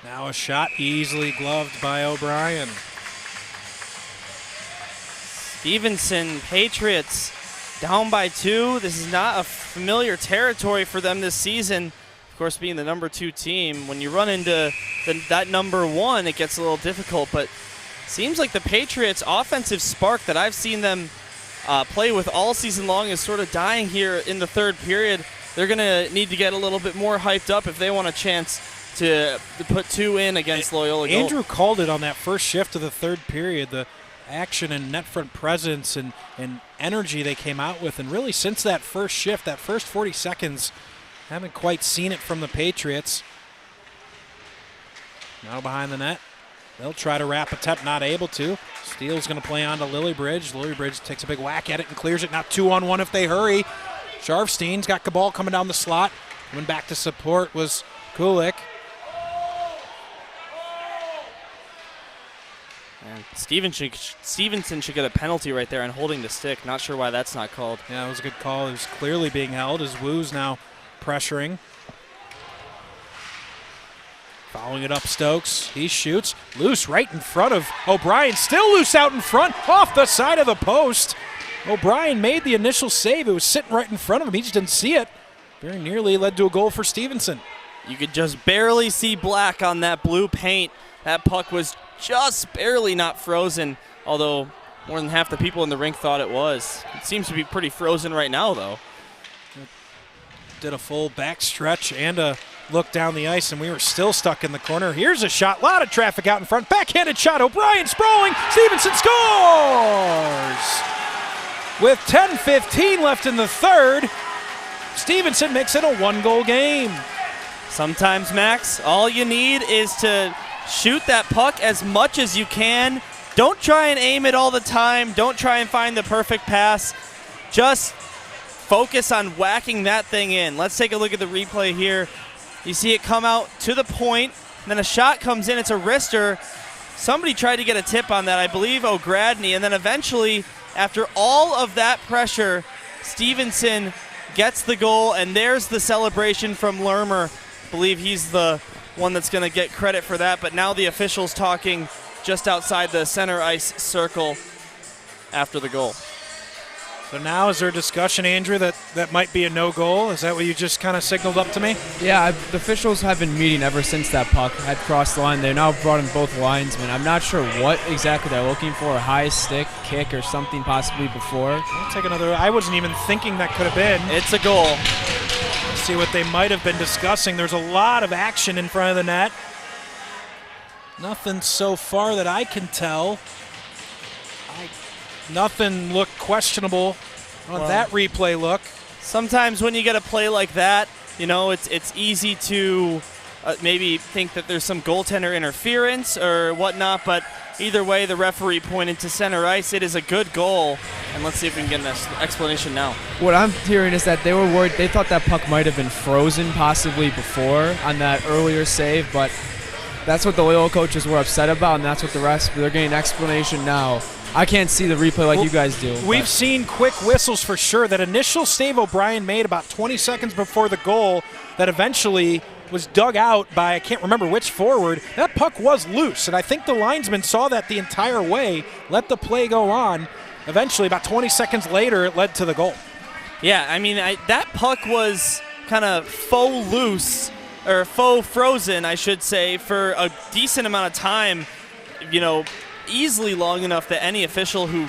Now a shot easily gloved by O'Brien. Stevenson Patriots down by 2. This is not a familiar territory for them this season. Of course, being the number 2 team, when you run into that number 1, it gets a little difficult. But seems like the Patriots' offensive spark that I've seen them play with all season long is sort of dying here in the third period. They're going to need to get a little bit more hyped up if they want a chance to put 2 in against Loyola. Andrew called it on that first shift of the third period, the action and net front presence and energy they came out with. And really since that first shift, that first 40 seconds, haven't quite seen it from the Patriots. Now behind the net. They'll try to wrap attempt, not able to. Steele's going to play on to Lillybridge. Lillybridge takes a big whack at it and clears it. Now 2-on-1 if they hurry. Sharfstein's got the ball coming down the slot. Coming back to support was Kulik. And Stevenson should get a penalty right there on holding the stick. Not sure why that's not called. Yeah, it was a good call. It was clearly being held as Wu's now pressuring. Following it up, Stokes. He shoots. Loose right in front of O'Brien. Still loose out in front, off the side of the post. O'Brien made the initial save. It was sitting right in front of him. He just didn't see it. Very nearly led to a goal for Stevenson. You could just barely see black on that blue paint. That puck was just barely not frozen, although more than half the people in the rink thought it was. It seems to be pretty frozen right now, though. Did a full back stretch and a look down the ice, and we were still stuck in the corner. Here's a shot. A lot of traffic out in front. Backhanded shot. O'Brien sprawling. Stevenson scores! With 10:15 left in the third, Stevenson makes it a 1-goal game. Sometimes, Max, all you need is to shoot that puck as much as you can. Don't try and aim it all the time. Don't try and find the perfect pass. Just focus on whacking that thing in. Let's take a look at the replay here. You see it come out to the point, and then a shot comes in. It's a wrister. Somebody tried to get a tip on that, I believe O'Gradney, and then eventually, after all of that pressure, Stevenson gets the goal, and there's the celebration from Lermer. I believe he's the one that's going to get credit for that, but now the officials talking just outside the center ice circle after the goal. So now is there a discussion, Andrew, that might be a no-goal? Is that what you just kind of signaled up to me? Yeah, the officials have been meeting ever since that puck had crossed the line. They now brought in both linesmen. I'm not sure what exactly they're looking for, a high stick, kick, or something possibly before. I'll take another. I wasn't even thinking that could have been. It's a goal. Let's see what they might have been discussing. There's a lot of action in front of the net. Nothing so far that I can tell. Nothing looked questionable on that replay look. Sometimes when you get a play like that, you know, it's easy to maybe think that there's some goaltender interference or whatnot, but either way, the referee pointed to center ice. It is a good goal, and let's see if we can get an explanation now. What I'm hearing is that they were worried. They thought that puck might have been frozen possibly before on that earlier save, but that's what the Loyola coaches were upset about, and that's what the rest, they're getting an explanation now I can't see the replay like you guys do. We've seen quick whistles for sure. That initial save O'Brien made about 20 seconds before the goal that eventually was dug out by, I can't remember which forward. That puck was loose, and I think the linesman saw that the entire way, let the play go on. Eventually, about 20 seconds later, it led to the goal. Yeah, I mean, that puck was kind of faux loose, or faux frozen, I should say, for a decent amount of time, easily long enough that any official who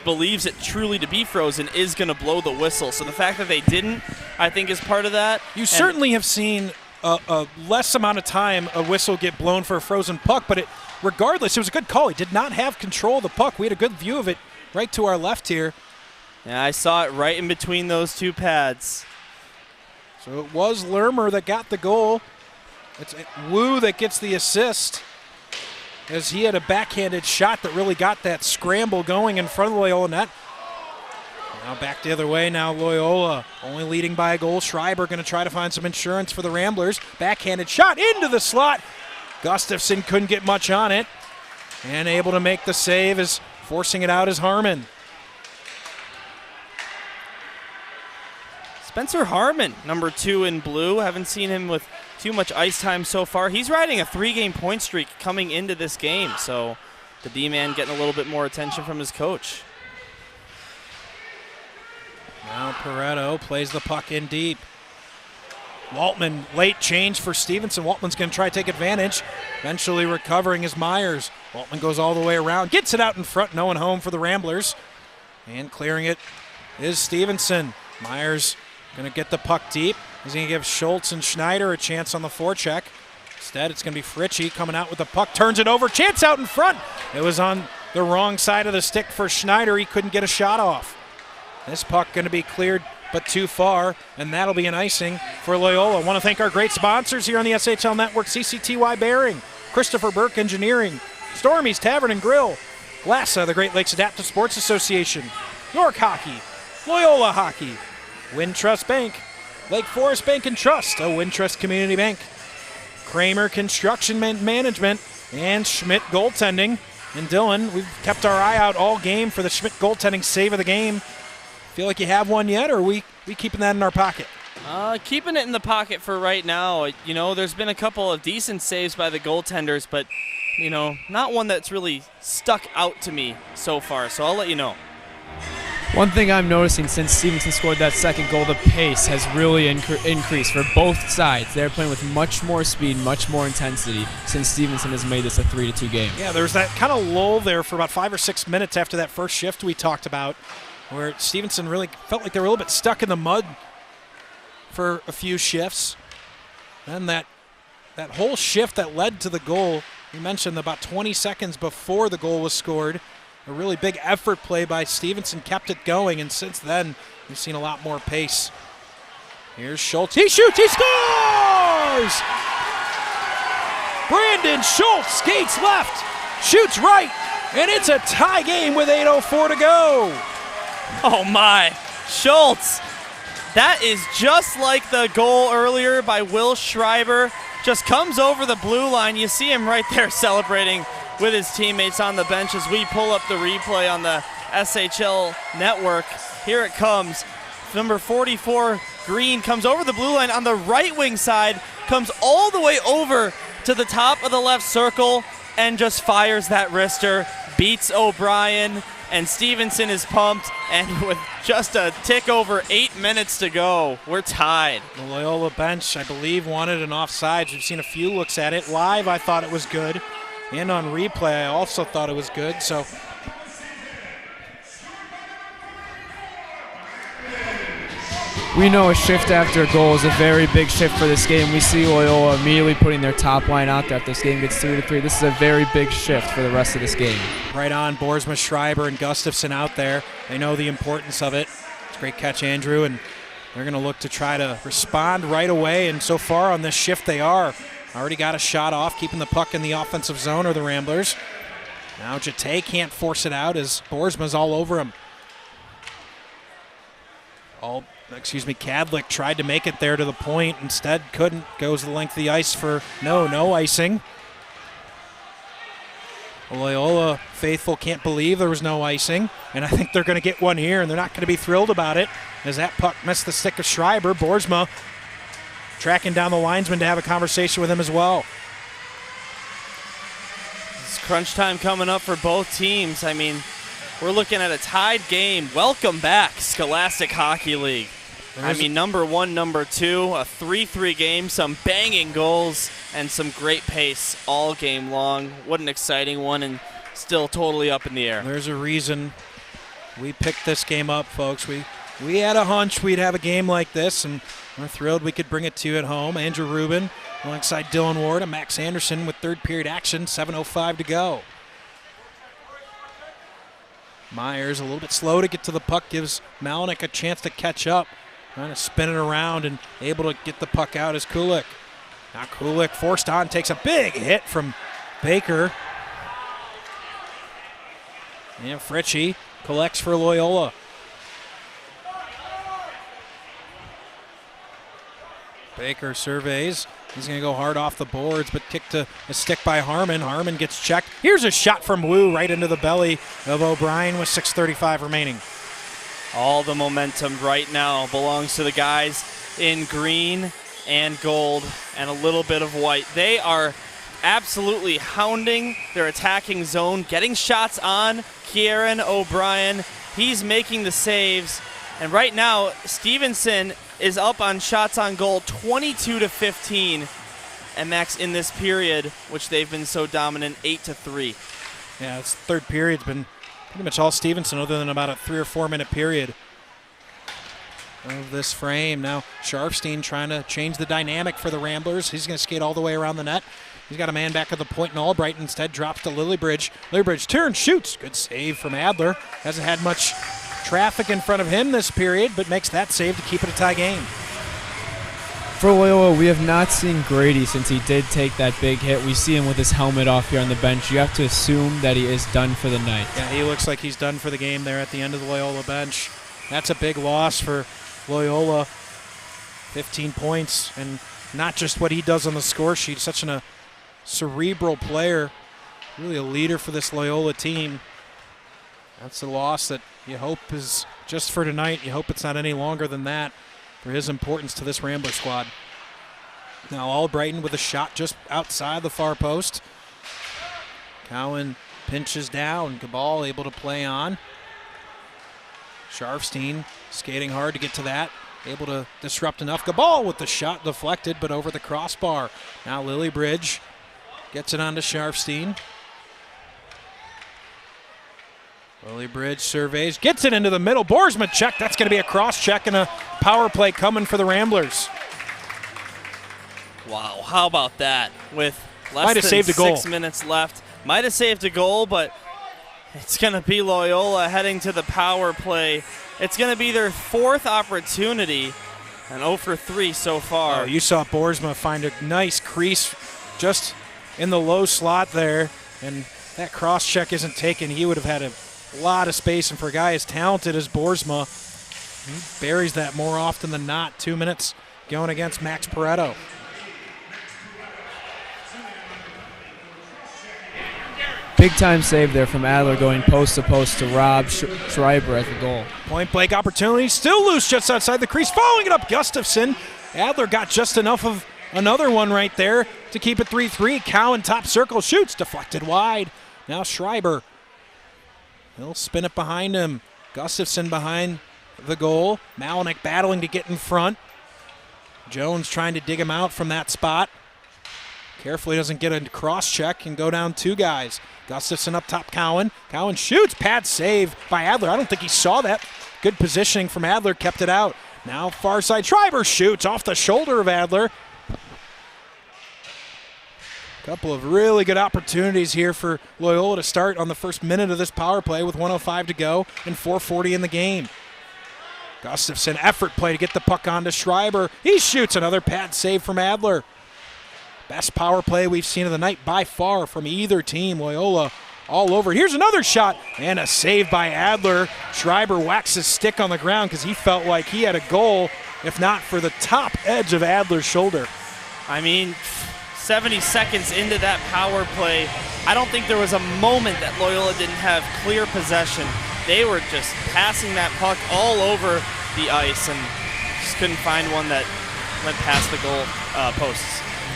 believes it truly to be frozen is going to blow the whistle. So the fact that they didn't, I think, is part of that. You certainly have seen a less amount of time a whistle get blown for a frozen puck, but regardless, it was a good call. He did not have control of the puck. We had a good view of it right to our left here. Yeah, I saw it right in between those two pads. So it was Lermer that got the goal. It's Wu that gets the assist, as he had a backhanded shot that really got that scramble going in front of the Loyola net. Now back the other way. Now Loyola only leading by a goal. Schreiber going to try to find some insurance for the Ramblers. Backhanded shot into the slot. Gustafson couldn't get much on it. And able to make the save, as forcing it out is Harmon. Spencer Harmon, number 2 in blue. Haven't seen him with too much ice time so far. He's riding a 3-game point streak coming into this game. So the D-man getting a little bit more attention from his coach. Now Pareto plays the puck in deep. Waltman, late change for Stevenson. Waltman's going to try to take advantage. Eventually recovering is Myers. Waltman goes all the way around, gets it out in front, no one home for the Ramblers. And clearing it is Stevenson. Myers going to get the puck deep. He's going to give Schultz and Schneider a chance on the forecheck. Instead, it's going to be Fritchie coming out with the puck, turns it over, chance out in front. It was on the wrong side of the stick for Schneider. He couldn't get a shot off. This puck going to be cleared, but too far, and that'll be an icing for Loyola. I want to thank our great sponsors here on the SHL Network: CCTY Bearing, Christopher Burke Engineering, Stormy's Tavern and Grill, LASA, the Great Lakes Adaptive Sports Association, York Hockey, Loyola Hockey, Wintrust Bank, Lake Forest Bank and Trust, a Wintrust Community Bank, Kramer Construction Management, and Schmidt Goaltending. And Dylan, we've kept our eye out all game for the Schmidt Goaltending save of the game. Feel like you have one yet, or are we keeping that in our pocket? Keeping it in the pocket for right now. There's been a couple of decent saves by the goaltenders, but, not one that's really stuck out to me so far, so I'll let you know. One thing I'm noticing since Stevenson scored that second goal, the pace has really increased for both sides. They're playing with much more speed, much more intensity since Stevenson has made this a 3-2 game. Yeah, there was that kind of lull there for about 5 or 6 minutes after that first shift we talked about, where Stevenson really felt like they were a little bit stuck in the mud for a few shifts. Then that whole shift that led to the goal, you mentioned about 20 seconds before the goal was scored, a really big effort play by Stevenson kept it going, and since then we've seen a lot more pace. Here's Schultz. He shoots, he scores! Brandon Schultz skates left, shoots right, and it's a tie game with 8:04 to go. Oh my, Schultz. That is just like the goal earlier by Will Schreiber. Just comes over the blue line. You see him right there celebrating with his teammates on the bench as we pull up the replay on the SHL network. Here it comes. Number 44, Green, comes over the blue line on the right wing side, comes all the way over to the top of the left circle and just fires that wrister, beats O'Brien, and Stevenson is pumped, and with just a tick over 8 minutes to go, we're tied. The Loyola bench, I believe, wanted an offsides. We've seen a few looks at it. Live, I thought it was good, and on replay, I also thought it was good. So we know a shift after a goal is a very big shift for this game. We see Loyola immediately putting their top line out there if this game gets 3-3. This is a very big shift for the rest of this game. Right on, Boersma, Schreiber, and Gustafson out there. They know the importance of it. It's a great catch, Andrew, and they're going to look to try to respond right away, and so far on this shift they are. Already got a shot off, keeping the puck in the offensive zone are the Ramblers. Now Jate can't force it out as Boersma's all over him. Kadlik tried to make it there to the point, instead couldn't, goes the length of the ice for no icing. Loyola faithful can't believe there was no icing, and I think they're going to get one here, and they're not going to be thrilled about it as that puck missed the stick of Schreiber. Boersma tracking down the linesman to have a conversation with him as well. It's crunch time coming up for both teams. I mean, we're looking at a tied game. Welcome back, Scholastic Hockey League. Number 1, number 2, a 3-3 game, some banging goals, and some great pace all game long. What an exciting one, and still totally up in the air. There's a reason we picked this game up, folks. We had a hunch we'd have a game like this, and we're thrilled we could bring it to you at home. Andrew Rubin alongside Dylan Ward and Max Anderson with third period action, 7:05 to go. Myers a little bit slow to get to the puck, gives Malinek a chance to catch up. Trying to spin it around and able to get the puck out is Kulik. Now Kulik forced on, takes a big hit from Baker. And Fritchie collects for Loyola. Baker surveys. He's going to go hard off the boards, but kicked to a stick by Harmon. Harmon gets checked. Here's a shot from Wu right into the belly of O'Brien with 6:35 remaining. All the momentum right now belongs to the guys in green and gold and a little bit of white. They are absolutely hounding their attacking zone, getting shots on Kieran O'Brien. He's making the saves. And right now, Stevenson is up on shots on goal 22-15. And Max, in this period, which they've been so dominant, 8-3. Yeah, this third period's been pretty much all Stevenson other than about a 3 or 4 minute period of this frame. Now Sharfstein trying to change the dynamic for the Ramblers. He's going to skate all the way around the net. He's got a man back at the point, and Albright instead drops to Lillybridge. Lillybridge turns, shoots. Good save from Adler. Hasn't had much traffic in front of him this period, but makes that save to keep it a tie game. For Loyola, we have not seen Grady since he did take that big hit. We see him with his helmet off here on the bench. You have to assume that he is done for the night. Yeah, he looks like he's done for the game there at the end of the Loyola bench. That's a big loss for Loyola. 15 points, and not just what he does on the score sheet. Such a cerebral player, really a leader for this Loyola team. That's a loss that you hope is just for tonight. You hope it's not any longer than that for his importance to this Rambler squad. Now Albrighton with a shot just outside the far post. Cowan pinches down. Cabal able to play on. Sharfstein skating hard to get to that. Able to disrupt enough. Cabal with the shot deflected, but over the crossbar. Now Lillybridge gets it onto Sharfstein. Lillybridge surveys, gets it into the middle. Boersma check. That's going to be a cross check and a power play coming for the Ramblers. Wow, how about that? With Might have less saved than a goal. 6 minutes left. Might have saved a goal, but it's going to be Loyola heading to the power play. It's going to be their 4th opportunity, and 0 for 3 so far. Oh, you saw Boersma find a nice crease just in the low slot there, and that cross check isn't taken. He would have had a lot of space, and for a guy as talented as Boersma, he buries that more often than not. 2 minutes going against Max Pareto. Big time save there from Adler, going post to post to Rob Schreiber at the goal. Point blank opportunity, still loose just outside the crease, following it up Gustafson. Adler got just enough of another one right there to keep it 3-3. Cowan top circle shoots, deflected wide. Now Schreiber, he'll spin it behind him. Gustafson behind the goal. Malinek battling to get in front. Jones trying to dig him out from that spot. Carefully doesn't get a cross check and go down 2 guys. Gustafson up top, Cowan. Cowan shoots, pad save by Adler. I don't think he saw that. Good positioning from Adler, kept it out. Now far side, Schreiber shoots off the shoulder of Adler. Couple of really good opportunities here for Loyola to start on the first minute of this power play with 1:05 to go and 4:40 in the game. Gustafson, effort play to get the puck onto Schreiber. He shoots, another pad save from Adler. Best power play we've seen of the night by far from either team. Loyola all over. Here's another shot and a save by Adler. Schreiber whacks his stick on the ground because he felt like he had a goal, if not for the top edge of Adler's shoulder. I mean, 70 seconds into that power play, I don't think there was a moment that Loyola didn't have clear possession. They were just passing that puck all over the ice and just couldn't find one that went past the goal posts.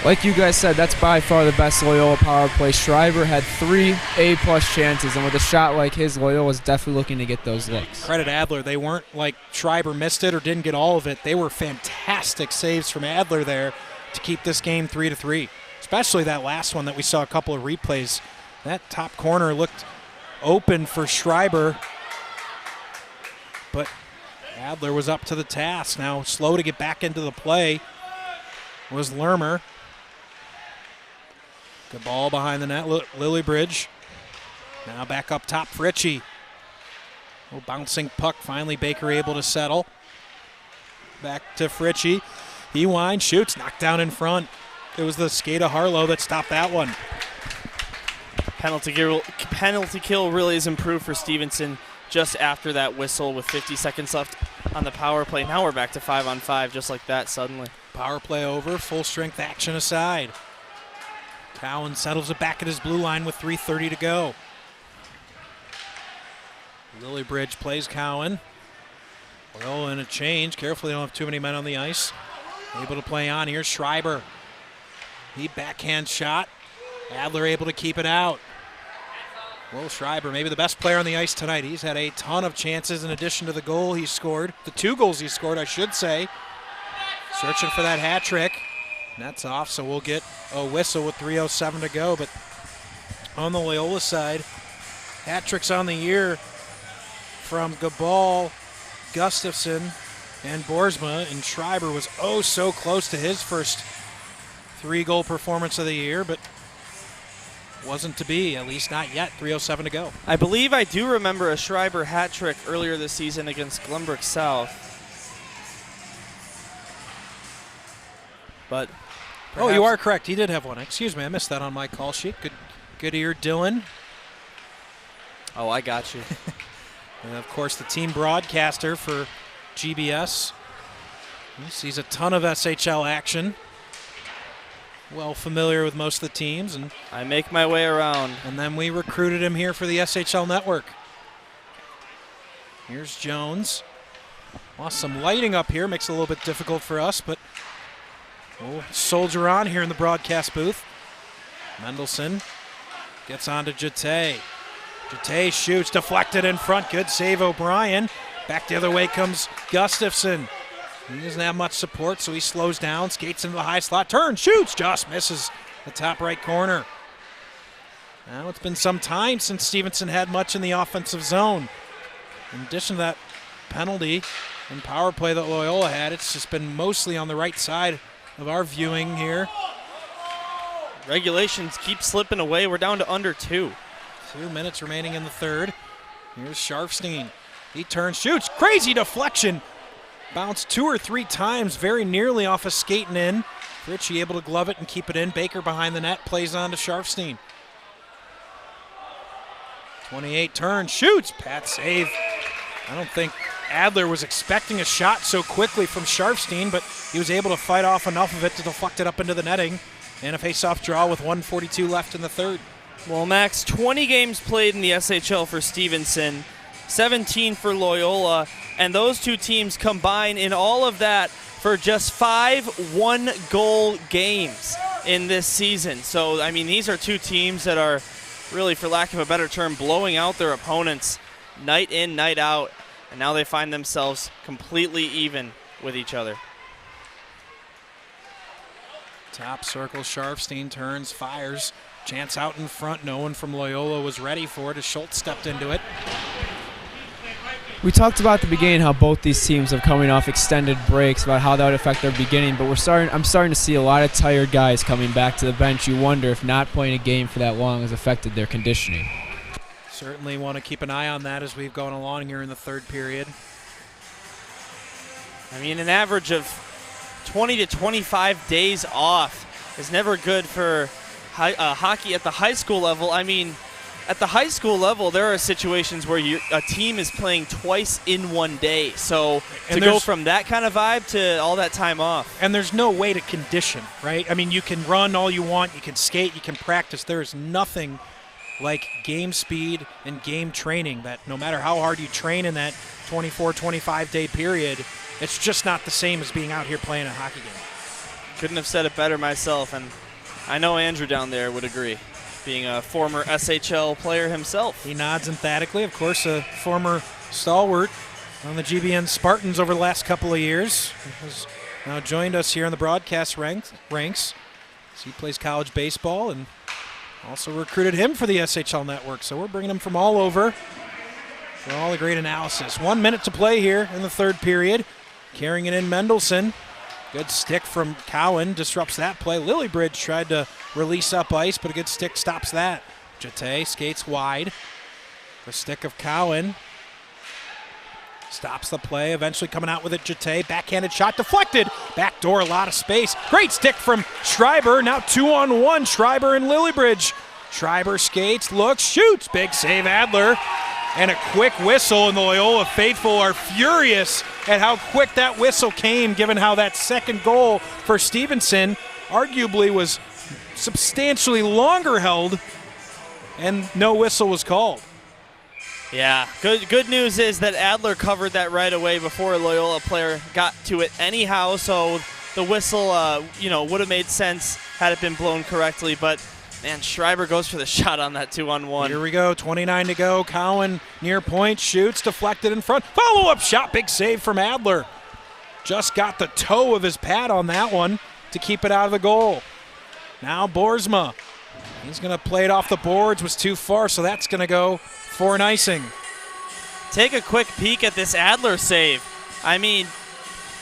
Like you guys said, that's by far the best Loyola power play. Schreiber had 3 A-plus chances, and with a shot like his, Loyola was definitely looking to get those looks. Credit Adler. They weren't like Schreiber missed it or didn't get all of it. They were fantastic saves from Adler there to keep this game 3-3, especially that last one that we saw a couple of replays. That top corner looked open for Schreiber, but Adler was up to the task. Now slow to get back into the play was Lermer. Good ball behind the net, Lillybridge. Now back up top, Fritchie. Little bouncing puck, finally Baker able to settle. Back to Fritchie. He winds, shoots, knocked down in front. It was the skate of Harlow that stopped that one. Penalty kill really has improved for Stevenson just after that whistle with 50 seconds left on the power play. Now we're back to 5-on-5 just like that suddenly. Power play over, full strength action aside. Cowan settles it back at his blue line with 3:30 to go. Lillybridge plays Cowan. Loyola in a change. Carefully, they don't have too many men on the ice. Able to play on here. Schreiber. He backhand shot. Adler able to keep it out. Will Schreiber, maybe the best player on the ice tonight. He's had a ton of chances in addition to the goal he scored. The 2 goals he scored, I should say. Searching for that hat trick. That's off, so we'll get a whistle with 3:07 to go. But on the Loyola side, hat tricks on the year from Gabal, Gustafson, and Boersma. And Schreiber was so close to his first 3-goal performance of the year, but wasn't to be, at least not yet. 3:07 to go. I believe I do remember a Schreiber hat trick earlier this season against Glenbrook South. But oh, you are correct. He did have one. Excuse me, I missed that on my call sheet. Good ear, Dylan. Oh, I got you. And of course, the team broadcaster for GBS. He sees a ton of SHL action. Well familiar with most of the teams, and I make my way around. And then we recruited him here for the SHL network. Here's Jones. Lost some lighting up here, makes it a little bit difficult for us, but we'll soldier on here in the broadcast booth. Mendelson gets on to Jate. Jate shoots, deflected in front. Good save, O'Brien. Back the other way comes Gustafson. He doesn't have much support, so he slows down, skates into the high slot, turns, shoots, just misses the top right corner. Now it's been some time since Stevenson had much in the offensive zone. In addition to that penalty and power play that Loyola had, it's just been mostly on the right side of our viewing here. Regulations keep slipping away. We're down to under 2. 2 minutes remaining in the third. Here's Sharfstein. He turns, shoots, crazy deflection. Bounced 2 or 3 times, very nearly off of skating in. Ritchie able to glove it and keep it in. Baker behind the net, plays on to Sharfstein. 28 turns, shoots, Pat save. I don't think Adler was expecting a shot so quickly from Sharfstein, but he was able to fight off enough of it to deflect it up into the netting. And a face-off draw with 1:42 left in the third. Well, Max, 20 games played in the SHL for Stevenson, 17 for Loyola, and those 2 teams combine in all of that for just 5 one-goal games in this season. So, I mean, these are 2 teams that are really, for lack of a better term, blowing out their opponents night in, night out, and now they find themselves completely even with each other. Top circle, Sharfstein turns, fires. Chance out in front. No one from Loyola was ready for it as Schultz stepped into it. We talked about at the beginning how both these teams are coming off extended breaks, about how that would affect their beginning, but I'm starting to see a lot of tired guys coming back to the bench. You wonder if not playing a game for that long has affected their conditioning. Certainly want to keep an eye on that as we've gone along here in the third period. I mean, an average of 20 to 25 days off is never good for hockey at the high school level. I mean, at the high school level, there are situations where a team is playing twice in one day. So to go from that kind of vibe to all that time off. And there's no way to condition, right? I mean, you can run all you want, you can skate, you can practice. There is nothing like game speed and game training that no matter how hard you train in that 24, 25-day period, it's just not the same as being out here playing a hockey game. Couldn't have said it better myself, and I know Andrew down there would agree, being a former SHL player himself. He nods emphatically. Of course, a former stalwart on the GBN Spartans over the last couple of years. He has now joined us here in the broadcast ranks. He plays college baseball and also recruited him for the SHL network. So we're bringing him from all over for all the great analysis. 1 minute to play here in the third period. Carrying it in, Mendelson. Good stick from Cowan, disrupts that play. Lillybridge tried to release up ice, but a good stick stops that. Jete skates wide. The stick of Cowan stops the play, eventually coming out with it. Jete, backhanded shot deflected. Backdoor, a lot of space. Great stick from Schreiber. Now 2-on-1, Schreiber and Lillybridge. Schreiber skates, looks, shoots. Big save, Adler. And a quick whistle, and the Loyola faithful are furious at how quick that whistle came, given how that second goal for Stevenson arguably was substantially longer held, and no whistle was called. Yeah, good news is that Adler covered that right away before a Loyola player got to it anyhow, so the whistle would have made sense had it been blown correctly, but man, Schreiber goes for the shot on that 2-on-1. Here we go, 29 to go. Cowan near point, shoots, deflected in front. Follow-up shot, big save from Adler. Just got the toe of his pad on that one to keep it out of the goal. Now Boersma. He's going to play it off the boards, was too far, so that's going to go for an icing. Take a quick peek at this Adler save. I mean,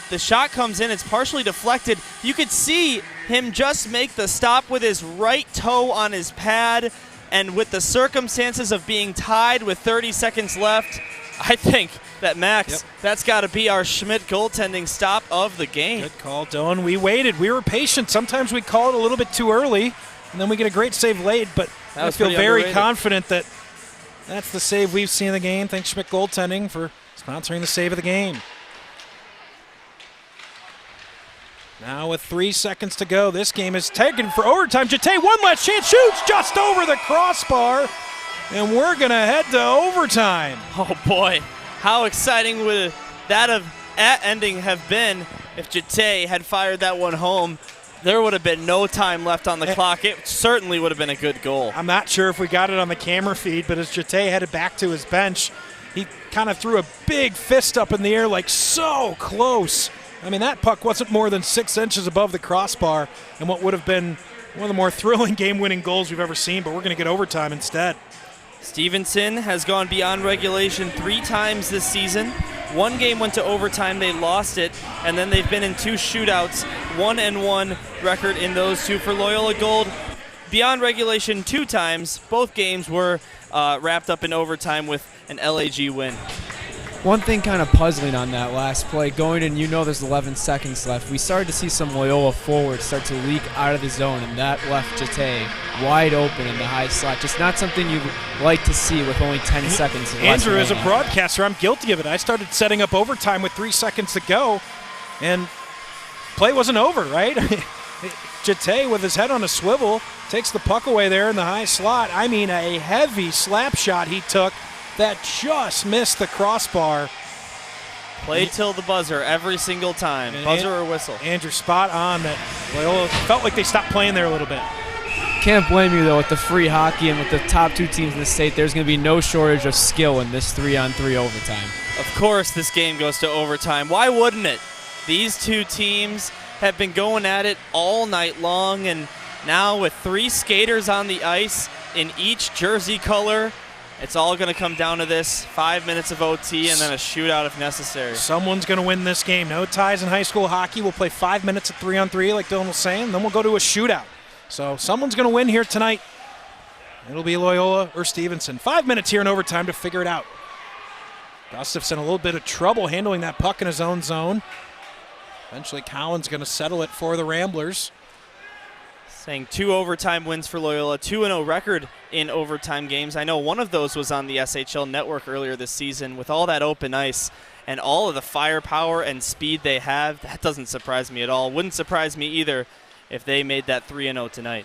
the shot comes in, it's partially deflected. You could see him just make the stop with his right toe on his pad, and with the circumstances of being tied with 30 seconds left, I think that, Max, that's got to be our Schmidt goaltending stop of the game. Good call, Dylan. We waited. We were patient. Sometimes we call it a little bit too early, and then we get a great save late, but I feel very confident that that's the save we've seen in the game. Thanks, Schmidt Goaltending, for sponsoring the save of the game. Now with 3 seconds to go, this game is taken for overtime. Jete, one last chance, shoots just over the crossbar, and we're going to head to overtime. Oh, boy. How exciting would that ending have been if Jete had fired that one home? There would have been no time left on the clock. It certainly would have been a good goal. I'm not sure if we got it on the camera feed, but as Jete headed back to his bench, he kind of threw a big fist up in the air, like so close. I mean, that puck wasn't more than 6 inches above the crossbar, and what would have been one of the more thrilling game-winning goals we've ever seen, but we're going to get overtime instead. Stevenson has gone beyond regulation 3 times this season. 1 game went to overtime, they lost it, and then they've been in 2 shootouts, 1-1 record in those 2 for Loyola Gold. Beyond regulation 2 times, both games were wrapped up in overtime with an LAG win. One thing kind of puzzling on that last play, going in, there's 11 seconds left. We started to see some Loyola forwards start to leak out of the zone, and that left Jete wide open in the high slot. Just not something you like to see with only 10 seconds left. Andrew, as a broadcaster, I'm guilty of it. I started setting up overtime with 3 seconds to go, and play wasn't over, right? Jete, with his head on a swivel, takes the puck away there in the high slot. I mean, a heavy slap shot he took that just missed the crossbar. Played till the buzzer every single time, buzzer or whistle. Andrew, spot on that Loyola felt like they stopped playing there a little bit. Can't blame you, though, with the free hockey and with the top 2 teams in the state. There's going to be no shortage of skill in this 3-on-3 overtime. Of course this game goes to overtime. Why wouldn't it? These 2 teams have been going at it all night long, and now with 3 skaters on the ice in each jersey color, it's all going to come down to this 5 minutes of OT and then a shootout if necessary. Someone's going to win this game. No ties in high school hockey. We'll play 5 minutes of 3-on-3 like Dylan was saying. Then we'll go to a shootout. So someone's going to win here tonight. It'll be Loyola or Stevenson. 5 minutes here in overtime to figure it out. Gustafson a little bit of trouble handling that puck in his own zone. Eventually Cowan's going to settle it for the Ramblers. Saying 2 overtime wins for Loyola, 2-0 record in overtime games. I know one of those was on the SHL network earlier this season. With all that open ice and all of the firepower and speed they have, that doesn't surprise me at all. Wouldn't surprise me either if they made that 3-0 tonight.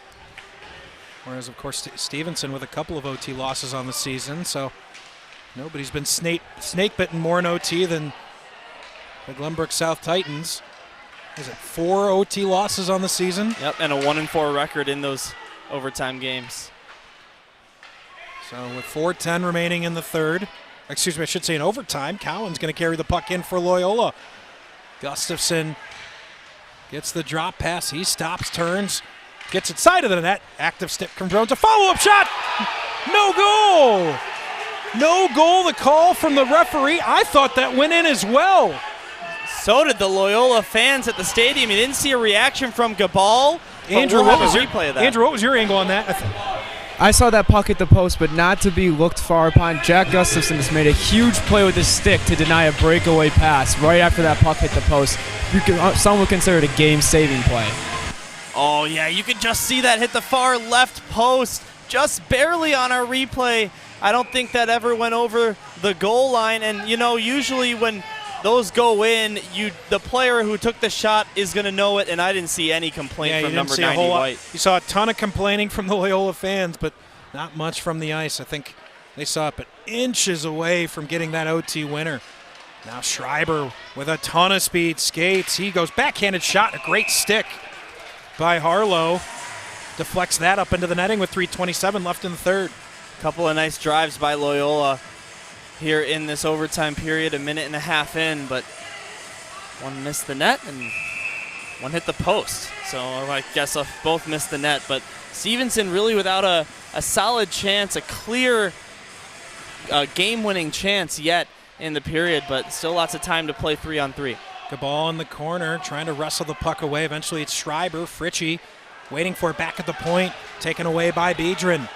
Whereas, of course, Stevenson with a couple of OT losses on the season, so nobody's been snake-bitten more in OT than the Glenbrook South Titans. Is it 4 OT losses on the season? Yep, and a 1-4 record in those overtime games. So with 4:10 remaining in the third, excuse me, I should say in overtime, Cowan's going to carry the puck in for Loyola. Gustafson gets the drop pass. He stops, turns, gets inside of the net. Active stick from Jones. A follow-up shot. No goal. No goal. The call from the referee. I thought that went in as well. So did the Loyola fans at the stadium. You didn't see a reaction from Gabal. Andrew, we'll what was replay of that. Andrew, what was your angle on that? I saw that puck hit the post, but not to be looked far upon. Jack Gustafson just made a huge play with his stick to deny a breakaway pass right after that puck hit the post. Some would consider it a game-saving play. Oh, yeah, you could just see that hit the far left post, just barely on our replay. I don't think that ever went over the goal line. And, you know, usually when those go in, the player who took the shot is going to know it, and I didn't see any complaint from number 90 White. You saw a ton of complaining from the Loyola fans, but not much from the ice. I think they saw it, but inches away from getting that OT winner. Now Schreiber with a ton of speed skates. He goes backhanded shot, a great stick by Harlow. Deflects that up into the netting with 3:27 left in the third. Couple of nice drives by Loyola here in this overtime period, a minute and a half in, but one missed the net and one hit the post. So I guess both missed the net, but Stevenson really without a solid chance, a clear game-winning chance yet in the period, but still lots of time to play 3-on-3. Gabal in the corner, trying to wrestle the puck away. Eventually it's Schreiber, Fritchie waiting for it back at the point, taken away by Biedron.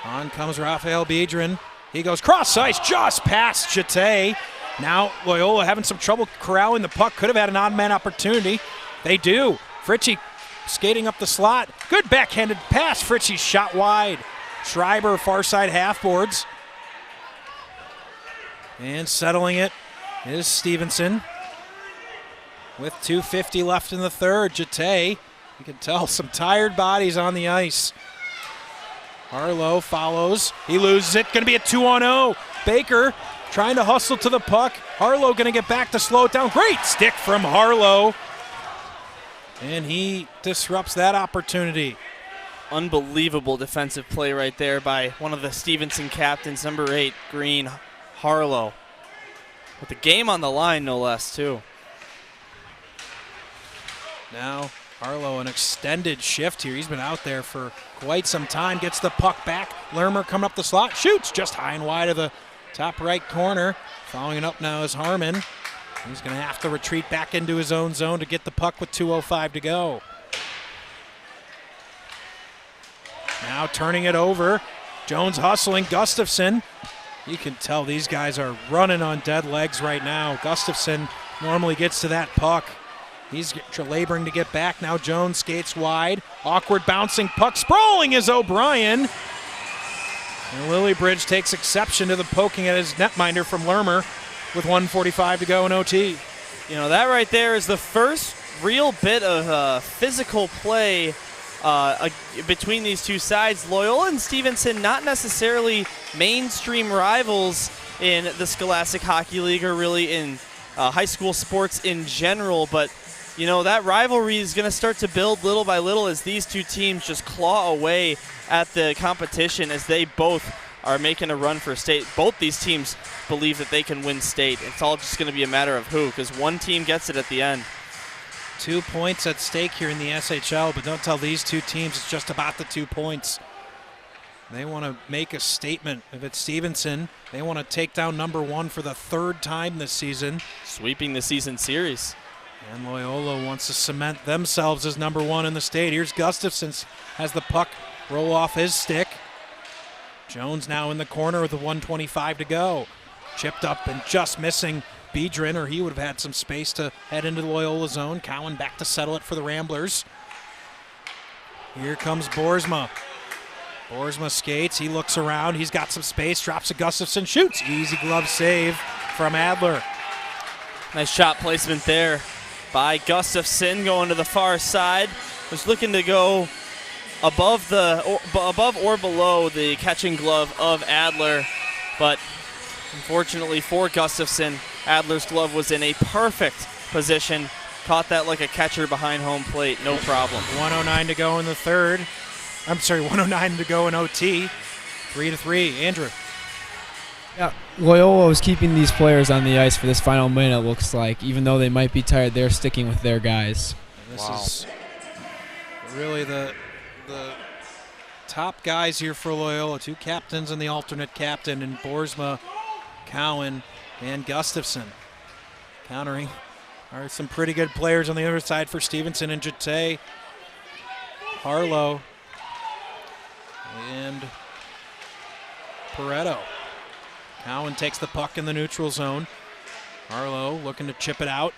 On comes Raphael Biedron. He goes cross ice, just past Jete. Now Loyola having some trouble corralling the puck. Could have had an odd man opportunity. They do. Fritchie skating up the slot. Good backhanded pass. Fritchie's shot wide. Schreiber far side half boards. And settling it is Stevenson. With 2:50 left in the third. Jete, you can tell some tired bodies on the ice. Harlow follows. He loses it. Going to be a 2-on-0. Baker trying to hustle to the puck. Harlow going to get back to slow it down. Great stick from Harlow. And he disrupts that opportunity. Unbelievable defensive play right there by one of the Stevenson captains, number 8, Green, Harlow. With the game on the line, no less, too. Now Harlow, an extended shift here. He's been out there for quite some time. Gets the puck back. Lermer coming up the slot. Shoots just high and wide of the top right corner. Following it up now is Harmon. He's going to have to retreat back into his own zone to get the puck with 2:05 to go. Now turning it over. Jones hustling. Gustafson. You can tell these guys are running on dead legs right now. Gustafson normally gets to that puck. He's laboring to get back. Now Jones skates wide. Awkward bouncing puck. Sprawling is O'Brien. And Lillybridge takes exception to the poking at his netminder from Lermer with 1:45 to go in OT. You know, that right there is the first real bit of physical play between these two sides. Loyola and Stevenson, not necessarily mainstream rivals in the Scholastic Hockey League or really in high school sports in general, but you know, that rivalry is going to start to build little by little as these two teams just claw away at the competition as they both are making a run for state. Both these teams believe that they can win state. It's all just going to be a matter of who, because one team gets it at the end. 2 points at stake here in the SHL, but don't tell these two teams it's just about the 2 points. They want to make a statement. If it's Stevenson, they want to take down number 1 for the 3rd time this season. Sweeping the season series. And Loyola wants to cement themselves as number 1 in the state. Here's Gustafson, has the puck roll off his stick. Jones now in the corner with the 1:25 to go. Chipped up and just missing Biedron, or he would have had some space to head into the Loyola zone. Cowan back to settle it for the Ramblers. Here comes Boersma. Boersma skates, he looks around, he's got some space, drops to Gustafson, shoots. Easy glove save from Adler. Nice shot placement there by Gustafson going to the far side. Was looking to go above or below the catching glove of Adler, but unfortunately for Gustafson, Adler's glove was in a perfect position. Caught that like a catcher behind home plate, no problem. 109 to go in the third. 109 to go in OT. 3-3. Andrew. Yeah, Loyola was keeping these players on the ice for this final minute, looks like. Even though they might be tired, they're sticking with their guys. And this is really the top guys here for Loyola. 2 captains and the alternate captain in Boersma, Cowan, and Gustafson. Countering are some pretty good players on the other side for Stevenson and Jete. Harlow and Pareto. Cowan takes the puck in the neutral zone. Harlow looking to chip it out.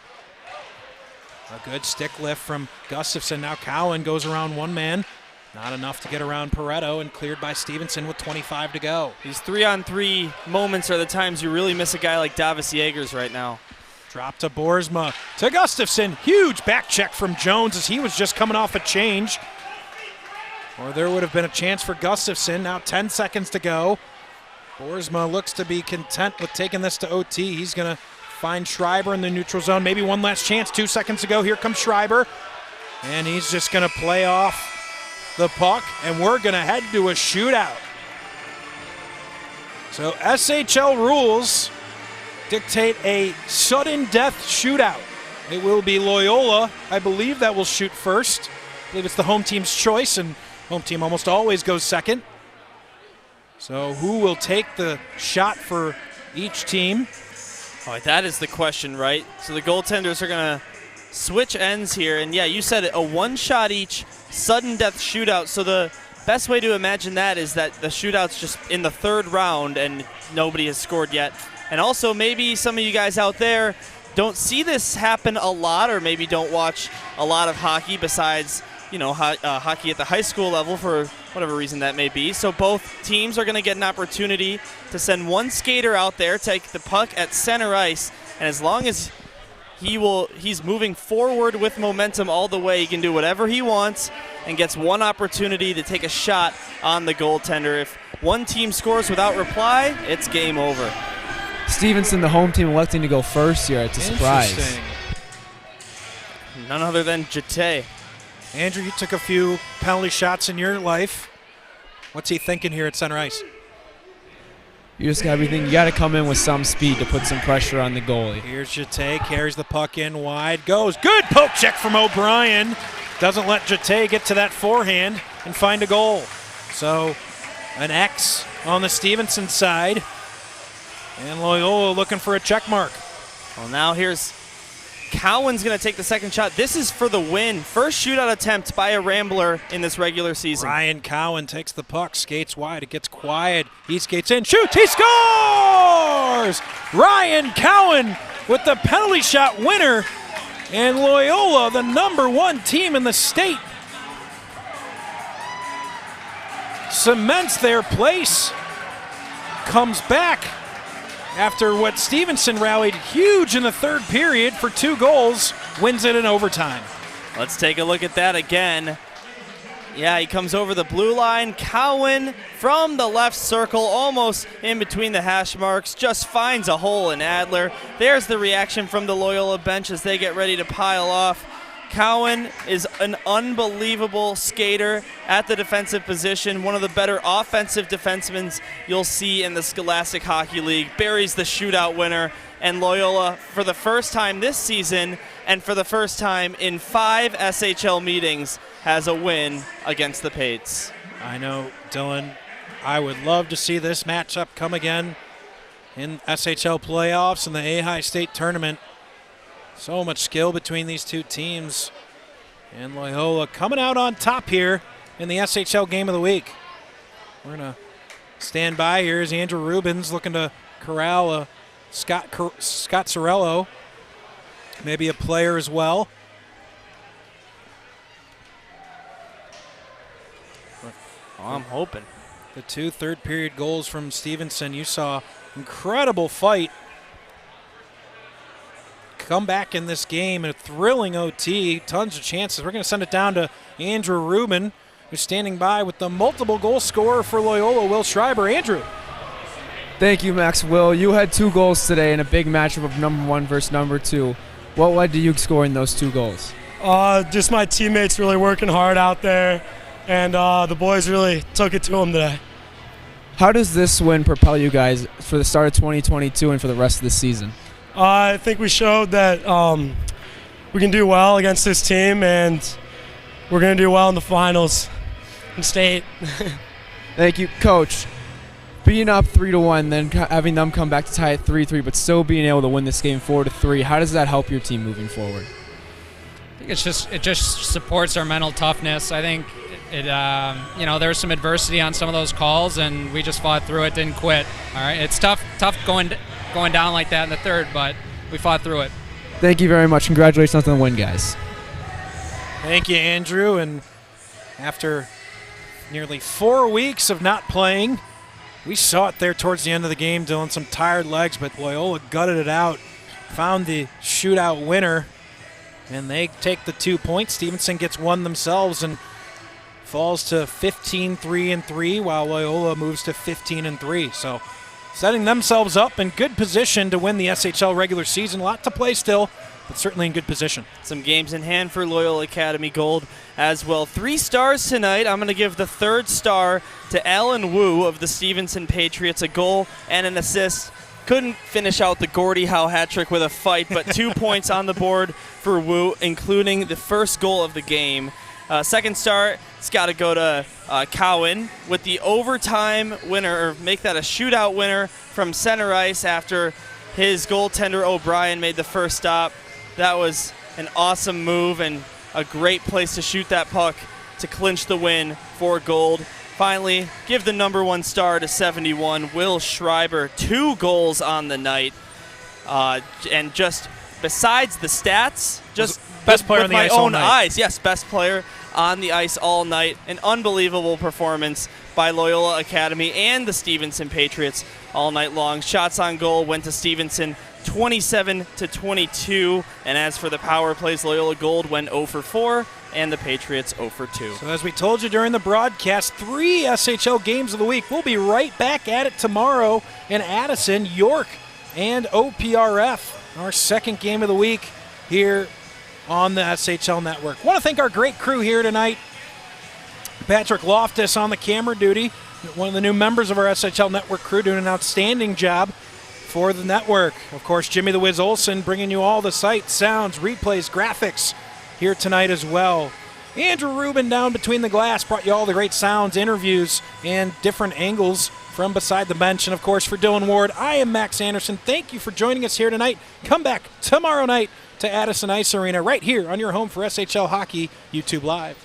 A good stick lift from Gustafson. Now Cowan goes around one man. Not enough to get around Pareto, and cleared by Stevenson with 25 to go. These 3-on-3 moments are the times you really miss a guy like Davis Yeagers right now. Drop to Boersma, to Gustafson. Huge back check from Jones as he was just coming off a change. Or there would have been a chance for Gustafson. Now 10 seconds to go. Boersma looks to be content with taking this to OT. He's going to find Schreiber in the neutral zone. Maybe one last chance. 2 seconds to go. Here comes Schreiber. And he's just going to play off the puck. And we're going to head to a shootout. So SHL rules dictate a sudden death shootout. It will be Loyola, I believe, that will shoot first. I believe it's the home team's choice, and home team almost always goes second. So who will take the shot for each team? Oh, that is the question, right? So the goaltenders are going to switch ends here. And yeah, you said it, a one-shot each sudden death shootout. So the best way to imagine that is that the shootout's just in the third round and nobody has scored yet. And also maybe some of you guys out there don't see this happen a lot, or maybe don't watch a lot of hockey besides, you know, hockey at the high school level for whatever reason that may be. So both teams are going to get an opportunity to send one skater out there, take the puck at center ice, and as long as he's moving forward with momentum all the way, he can do whatever he wants and gets one opportunity to take a shot on the goaltender. If one team scores without reply, it's game over. Stevenson, the home team, electing to go first here. It's a surprise. Interesting. None other than Jete. Andrew, you took a few penalty shots in your life. What's he thinking here at center ice? You just got everything. You got to come in with some speed to put some pressure on the goalie. Here's Jete, carries the puck in wide, goes. Good poke check from O'Brien. Doesn't let Jete get to that forehand and find a goal. So an X on the Stevenson side. And Loyola looking for a check mark. Well, now here's Cowan's going to take the second shot. This is for the win. First shootout attempt by a Rambler in this regular season. Ryan Cowan takes the puck, skates wide. It gets quiet. He skates in, shoots, he scores! Ryan Cowan with the penalty shot winner. And Loyola, the #1 team in the state, cements their place. Comes back after what Stevenson rallied huge in the third period for 2 goals, wins it in overtime. Let's take a look at that again. Yeah, he comes over the blue line. Cowan from the left circle, almost in between the hash marks, just finds a hole in Adler. There's the reaction from the Loyola bench as they get ready to pile off. Cowan is an unbelievable skater at the defensive position, one of the better offensive defensemen you'll see in the Scholastic Hockey League. Buries the shootout winner, and Loyola, for the first time this season and for the first time in 5 SHL meetings, has a win against the Pates. I know, Dylan, I would love to see this matchup come again in SHL playoffs and the A-High State tournament. So much skill between these two teams. And Loyola coming out on top here in the SHL Game of the Week. We're going to stand by here as Andrew Rubens looking to corral Scott Sorello, maybe a player as well. Oh, I'm hoping. The 2 third-period goals from Stevenson. You saw incredible fight come back in this game, a thrilling OT, tons of chances. We're going to send it down to Andrew Rubin, who's standing by with the multiple goal scorer for Loyola, Will Schreiber. Andrew. Thank you, Max. Will, you had 2 goals today in a big matchup of number 1 versus number 2. What led to you scoring those 2 goals? Just my teammates really working hard out there, and the boys really took it to them today. How does this win propel you guys for the start of 2022 and for the rest of the season? I think we showed that we can do well against this team, and we're going to do well in the finals in state. Thank you, Coach. Being up 3-1, then having them come back to tie it 3-3, but still being able to win this game 4-3. How does that help your team moving forward? I think it just supports our mental toughness. I think there was some adversity on some of those calls, and we just fought through it, didn't quit. All right, it's tough going down like that in the third, but we fought through it. Thank you very much. Congratulations on the win, guys. Thank you, Andrew. And after nearly 4 weeks of not playing, we saw it there towards the end of the game, Dylan. Some tired legs, but Loyola gutted it out, found the shootout winner, and they take the 2 points. Stevenson gets one themselves and falls to 15-3-3, while Loyola moves to 15-3. So setting themselves up in good position to win the SHL regular season. A lot to play still, but certainly in good position. Some games in hand for Loyola Academy Gold as well. 3 stars tonight. I'm going to give the 3rd star to Alan Wu of the Stevenson Patriots, a goal and an assist. Couldn't finish out the Gordie Howe hat trick with a fight, but 2 points on the board for Wu, including the first goal of the game. 2nd star, it's got to go to Cowan with the overtime winner, or make that a shootout winner from center ice after his goaltender O'Brien made the first stop. That was an awesome move and a great place to shoot that puck to clinch the win for gold. Finally, give the number 1 star to 71, Will Schreiber. 2 goals on the night. And just besides the stats, just best player on the ice all night. Eyes. Yes, best player on the ice all night. An unbelievable performance by Loyola Academy and the Stevenson Patriots all night long. Shots on goal went to Stevenson 27-22. And as for the power plays, Loyola Gold went 0 for 4 and the Patriots 0 for 2. So as we told you during the broadcast, 3 SHL games of the week. We'll be right back at it tomorrow in Addison, York, and OPRF. Our 2nd game of the week here on the SHL Network. Want to thank our great crew here tonight. Patrick Loftus on the camera duty, one of the new members of our SHL Network crew, doing an outstanding job for the network. Of course, Jimmy the Wiz Olsen bringing you all the sights, sounds, replays, graphics here tonight as well. Andrew Rubin down between the glass brought you all the great sounds, interviews, and different angles from beside the bench. And of course, for Dylan Ward, I am Max Anderson. Thank you for joining us here tonight. Come back tomorrow night to Addison Ice Arena right here on your home for SHL Hockey YouTube Live.